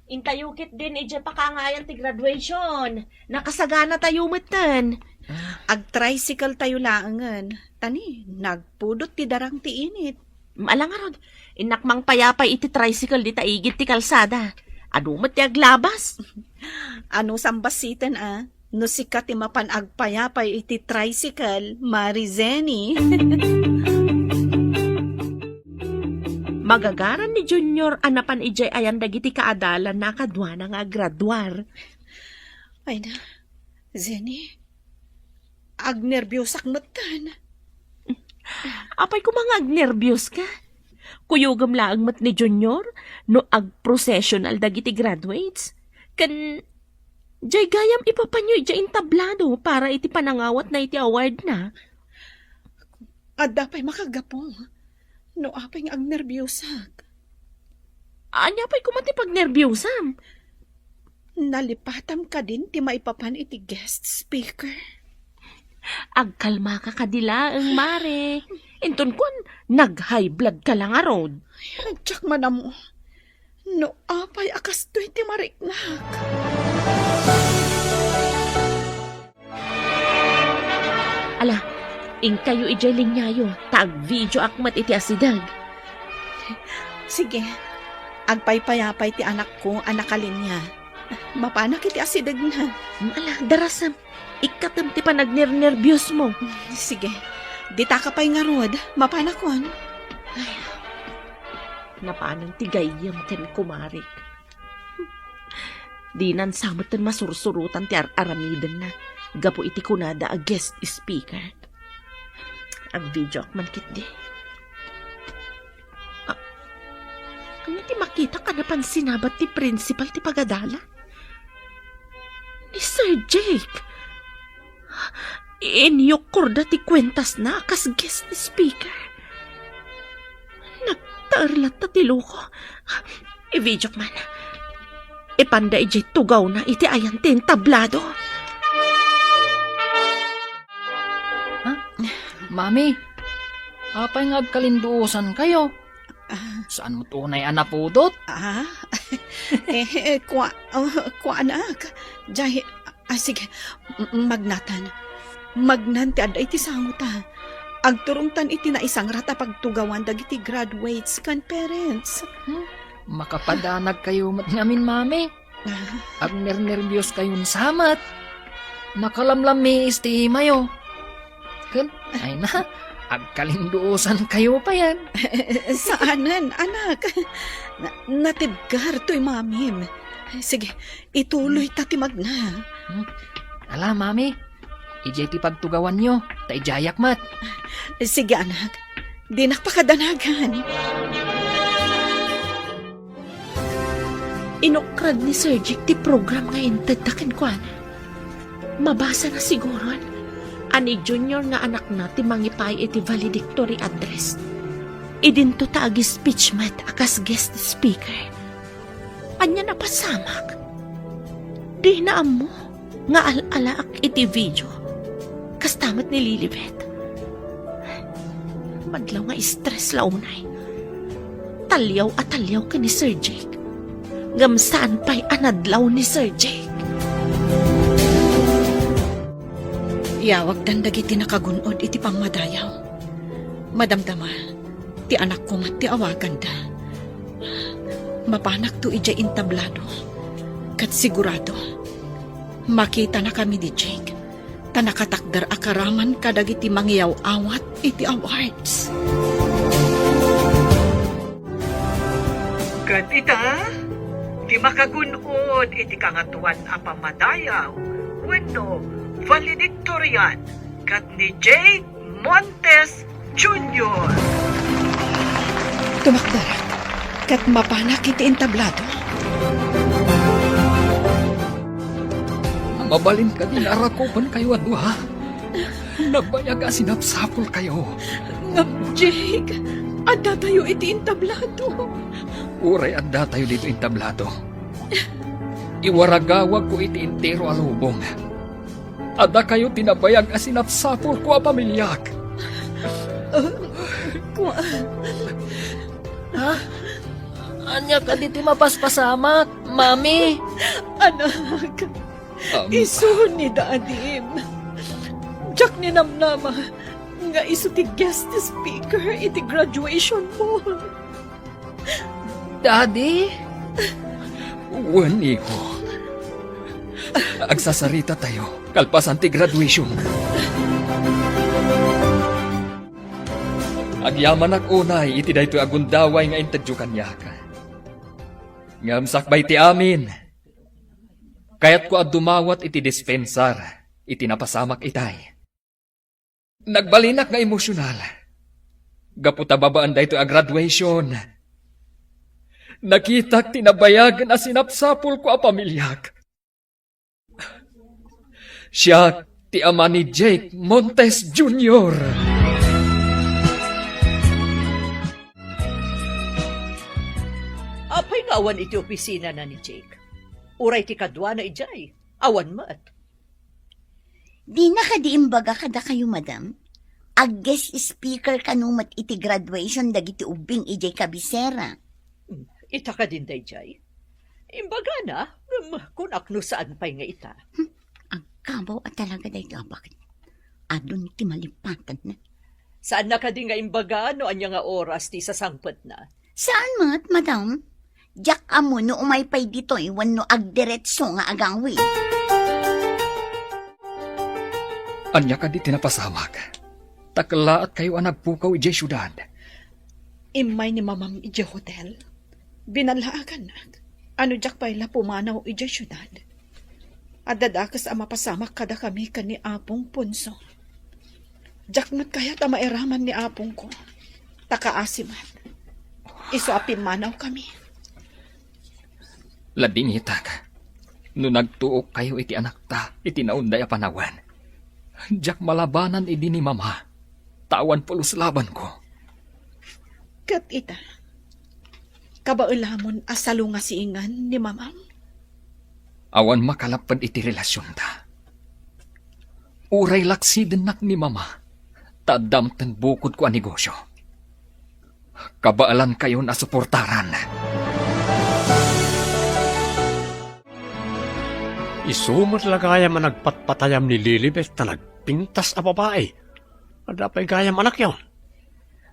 Intayukit din ije pa kangayan ti graduation. Nakasagana tayo matan. Ag-tricycle tayo laangan. Tani, nagpudot ti darang ti init. Malangarod, inakmang payapay iti tricycle di taigit ti kalsada. Adumat ti aglabas. Ano sambasitan No sikat ti mapan agpayapay iti tricycle, Marizeni. Magagaran ni Junior anapan ijay ayan dagiti kaadalan na kadwa na nga graduar. Ay na, Zenny, agnerbyusak matan. Apay ko mga agnervyos ka. Kuyugam laang mat ni Junior no ag-processional dagiti graduates. Kan, jay gayam ipapanyo ijay intablado para iti panangawat na iti award na. Adda pa'y makagapong. No apay nga agnerbyusak. Anya pa'y kumati pag nervyosam. Nalipatam ka din ti maipapan iti guest speaker. Agkalma ka kadila ang mare. Inton kun, nag-high blood ka lang arod. Tsak manamo. No apay akas to iti mariknak. Ala, ing kayo ijay linyayo, tag video akmat iti asidag. Sige, agpaypayapay ti anak ko, anakalinya. Mapanak iti asidag na. Ala, darasam, ikatam ti panagnernerbiyos mo. Sige, dita ka pa'y ngarod, mapanakon. Ay, napanang tigayam ken kumarik. Di nan samatan masursurutan ti aramidan na. Gapo iti kunada a guest speaker. Ang video man kit di. Ano ti makita ka napan sinabat ti principal ti pagadala? Ni Sir Jake. Inyok korda ti kwentas na kas guest speaker. Nagtarlat ta ti loko. I-video man. Ipanda ijay tugaw na iti ayan tin tablado. Mami, apay nga agkalinduusan kayo. Saan mo tunay anapudot? Kwa anak. Jay, sige, magnatan. Magnanti aday ti sanguta. Agturungtan iti na isang rata pagtugawan dagiti graduates kan parents. Makapadanag kayo mat ngamin, mami. Agnernerbiyos kayong samat. Nakalamlam mi istima yo. Kan, ay na, agkalinduusan kayo pa yan. Saanan, anak? Natibgar to'y mamim. Sige, ituloy tati magna. Ala, mami, ijay ti pagtugawan nyo, ta ijayak mat. Sige, anak. Di nakpakadanagan. Inukrad ni Sir Jake ti program ngayon tagtakin ko ana. Mabasa na siguro. Ani Junior nga anak na ti mangipay iti valedictory address. Idinto ta agi speech mat akas guest speaker. Anya na pasamak. Di na mo nga alalaak iti video. kastamat ni Lilibet. Madlaw nga stress launay. Talyaw at talyaw ka ni Sir Jake. Gamsaan pa'y anadlaw ni Sir Jake. Yawag dandag iti nakagunod iti pangmadayaw. Madamdama, ti anak ko mat ti awagan da. Mapanak to ija intablado. Kat sigurado, makita na kami di Jake. Tanakatakdar akaraman kadag iti mangyaw awat iti awards. Kat ita, di makagunod iti kangatuan a pamadayaw. Weno, valedictorian, kat ni Jake Montes Jr. Tumakdarak, kat mapanak iti intablado. Mabalin ka din arakopan kayo adwa. Nagbayag sinapsapol kayo. Ngam, Jake, adda tayo iti intablado. Uray adda tayo dito intablado. Iwaragawag ko iti intero alubong. Adda kayo tinabayag sinapsapol ko a pamilyak. Ha? Anya ka diti mapaspasamak, mami. Anak, iso ni Dadim. Jack ni Namnama, nga iso ti guest speaker iti graduation mo. Daddy? Wani ko. Agsasarita tayo, kalpasan ti graduation. Agyaman ak unay, iti daytoy agundaway nga intadyo kanyak. Ngamsak bay ti amin. Kayat ko ad dumawat iti dispensar, iti napasamak itay. Nagbalinak nga emosyonal. Gaputa babaan daytoy a graduation. Nakitak tinabayagan a sinapsapol ko a pamilyak. Siya ti ama ni Jake Montes Jr. Apay nga awan iti opisina na ni Jake. Uray ti kadwa na ijay. Awan mat. Di na kadiimbaga kada kayo, madam. Ag-guest speaker kanumat iti graduation dagiti ubing ijay kabisera. Ita ka din day jay. Imbaga na, kung akno saan pa'y nga ita. Ang kabaw at talaga day gabak. Adun ti malipatan na. Saan na ka din nga imbaga no anya nga oras ti sasangpet na? Saan mat, madam? Jack amo no umaypay dito iwan no agdiretso nga agangwi. Anya ka di tinapasamak. Takla at kayo ang nagpukaw ijay syudad. Imay ni mamam ije hotel. Binalaagan na. Ano Jack pa'y la pumanaw ije syudad. At dadakas ang mapasamak kada kami ka ni Apong Punso. Jack mat kaya ta mairaman ni Apong ko. Takaasimat. Iso apin manaw kami. Labing itak. No nagtuok kayo iti anak ta, iti naunday a panawan. Jack malabanan idi ni mama. Tawan pulos laban ko. Kat ita. Kabailamon asalo nga siingan ni mamam. Awan makalapad iti relasyon ta. Uray laksiden nak ni mama. Tadamten bukod ko a negosyo. Kabaalan kayo na suportaran. Isumot lagayam ang nagpatpatayam ni Lilibet na nagpintas a babae. Adapay gayam anak yon.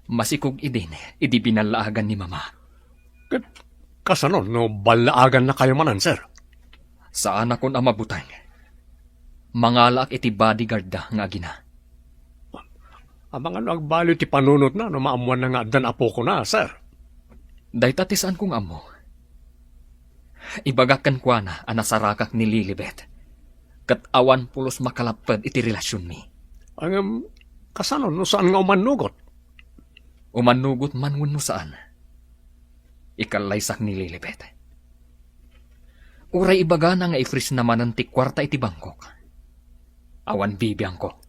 Masikog idin, idi binalaagan ni mama. Kasanon, no balaagan na kayo manan, sir? Saan akon ang mabutang? Mangalak iti bodyguard da nga agina. Amang ano agbalo ti panunot na, no maamuan na nga dan apo ko na, sir. Daytatisan kong amo. Ibagakan kwa na anasarakak ni Lilibet. Kat awan pulos makalapad iti relasyon mi. Ang kasanon, no saan nga umanugot? Umanugot man no saan. Ikalaysak ni Lilibet. Uray ibaga na nga ifris naman ang tikwarta iti Bangkok. Awan bibiyang ko.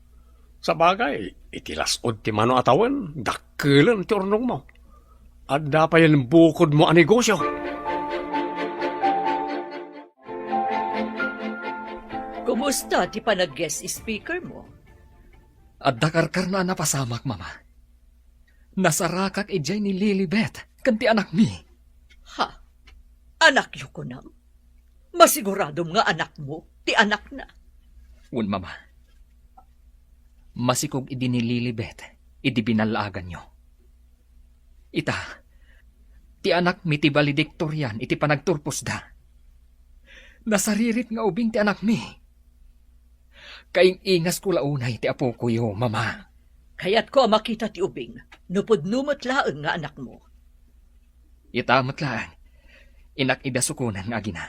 Sa bagay, itilasod ti mano atawan, dakkelan ti ornong mo. At dapayan bukod mo ang negosyo. Kumusta ti panag-guest speaker mo? At dakarkar na napasamak, mama. Nasarakak ijay ni Lilibet, kanti anak mi. Ha? Anak yu ko nam? Masigurado nga anak mo, ti anak na. Un, mama. Masikog idi ni Lilibet, idi binalagan nyo. Ita, ti anak mi ti valedictorian, iti panagturpos da. Nasaririt nga ubing ti anak mi. Kaing ingas ko launay ti apo ko yo, mama. Kaya't ko makita ti ubing, nupod-numot laeng nga anak mo. Itamat lang. Inak idasukunan nga agina.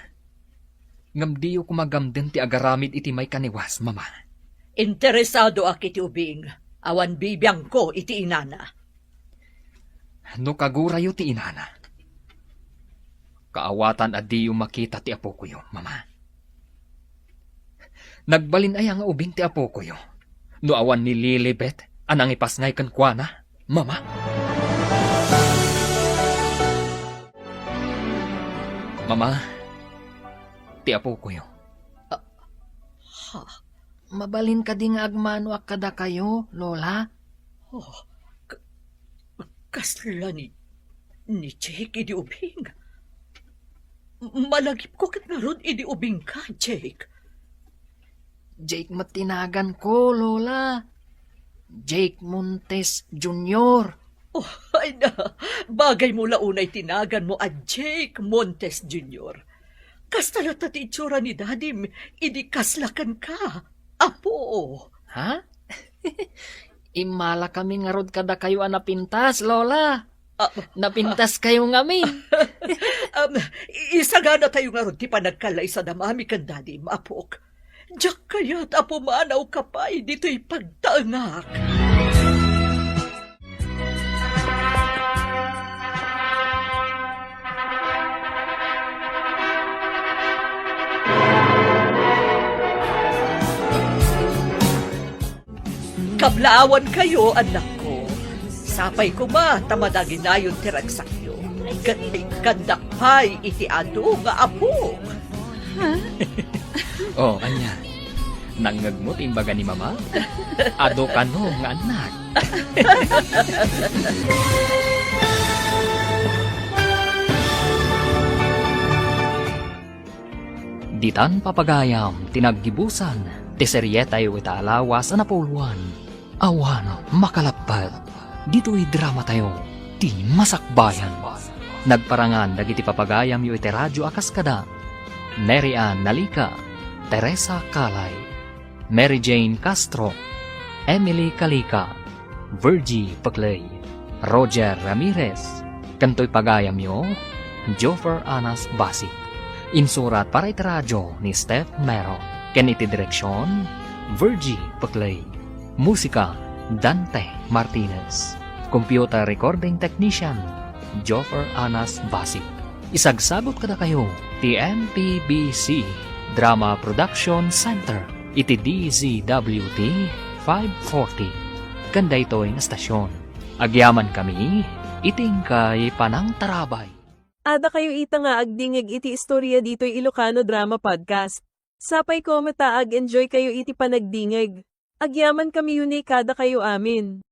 Ngam diyo kumagamden ti agaramid iti may kaniwas, mama. Interesado ak iti ubing, awan bibiyang ko iti inana. No kagurayo ti inana. Kaawatan at diyo makita ti apo ko yo, mama. Nagbalin ay nga ubing ti apo ko yo. No awan ni Lilibet, anang ipasngay kan kuana, mama. Mama, ti apo ko yo. Ha? Mabalin ka di nga agmano ak kada kayo, Lola. Oh, kasla ni Jake idi ubing. Malagip ko kat naroon idi ubing ka, Jake. Jake matinagan ko, Lola. Jake Montes Jr. Oh, ay na, bagay mo launay tinagan mo at Jake Montes Jr. Kastalat at itsura ni Daddy, idi kaslakan ka. Apo. Ha? Imala kami nga rod kada kayo napintas, Lola. Napintas kayo nga mi. Isagana tayo nga rod ti panagkalay sa damami kan Daddy, apok. Diyak kaya't apo maanaw kapay dito'y pagtaangak. Kablaawan kayo, anak ko. Sapay ko ma, tamadagin na yung tiragsakyo. Gating kandakpay iti ado nga apo. Oh, anya. Nangagmot imbaga ni mama? Ado ka no nga anak. Ditan papagayam, tinaggibusan, tiseryetay witaalawas na napuluan. Awan, makalapad. Dito'y drama tayo, ti masakbayan. Nagparangan dagiti papagayam yu iti radyo akaskada. Mary Ann Nalika, Teresa Kalay, Mary Jane Castro, Emily Kalika, Virgie Paclay, Roger Ramirez, kanto'y pagayam yu, Joffer Anas Basit. Insurat para iti radyo ni Steph Mero. Ken iti direksyon, Virgie Paclay. Musika, Dante Martinez. Computer recording technician, Joffer Anas Basit. Isagsagot kada kayo, ti MPBC Drama Production Center, iti DZWT 540. Kanda ito'y nastasyon. Agyaman kami, iting kay Panang Tarabay. Ada kayo ita nga agdingig iti istorya dito'y Ilocano Drama Podcast. Sapay ko mataag enjoy kayo iti panagdingig. Agyaman kami yun kada kayo amin.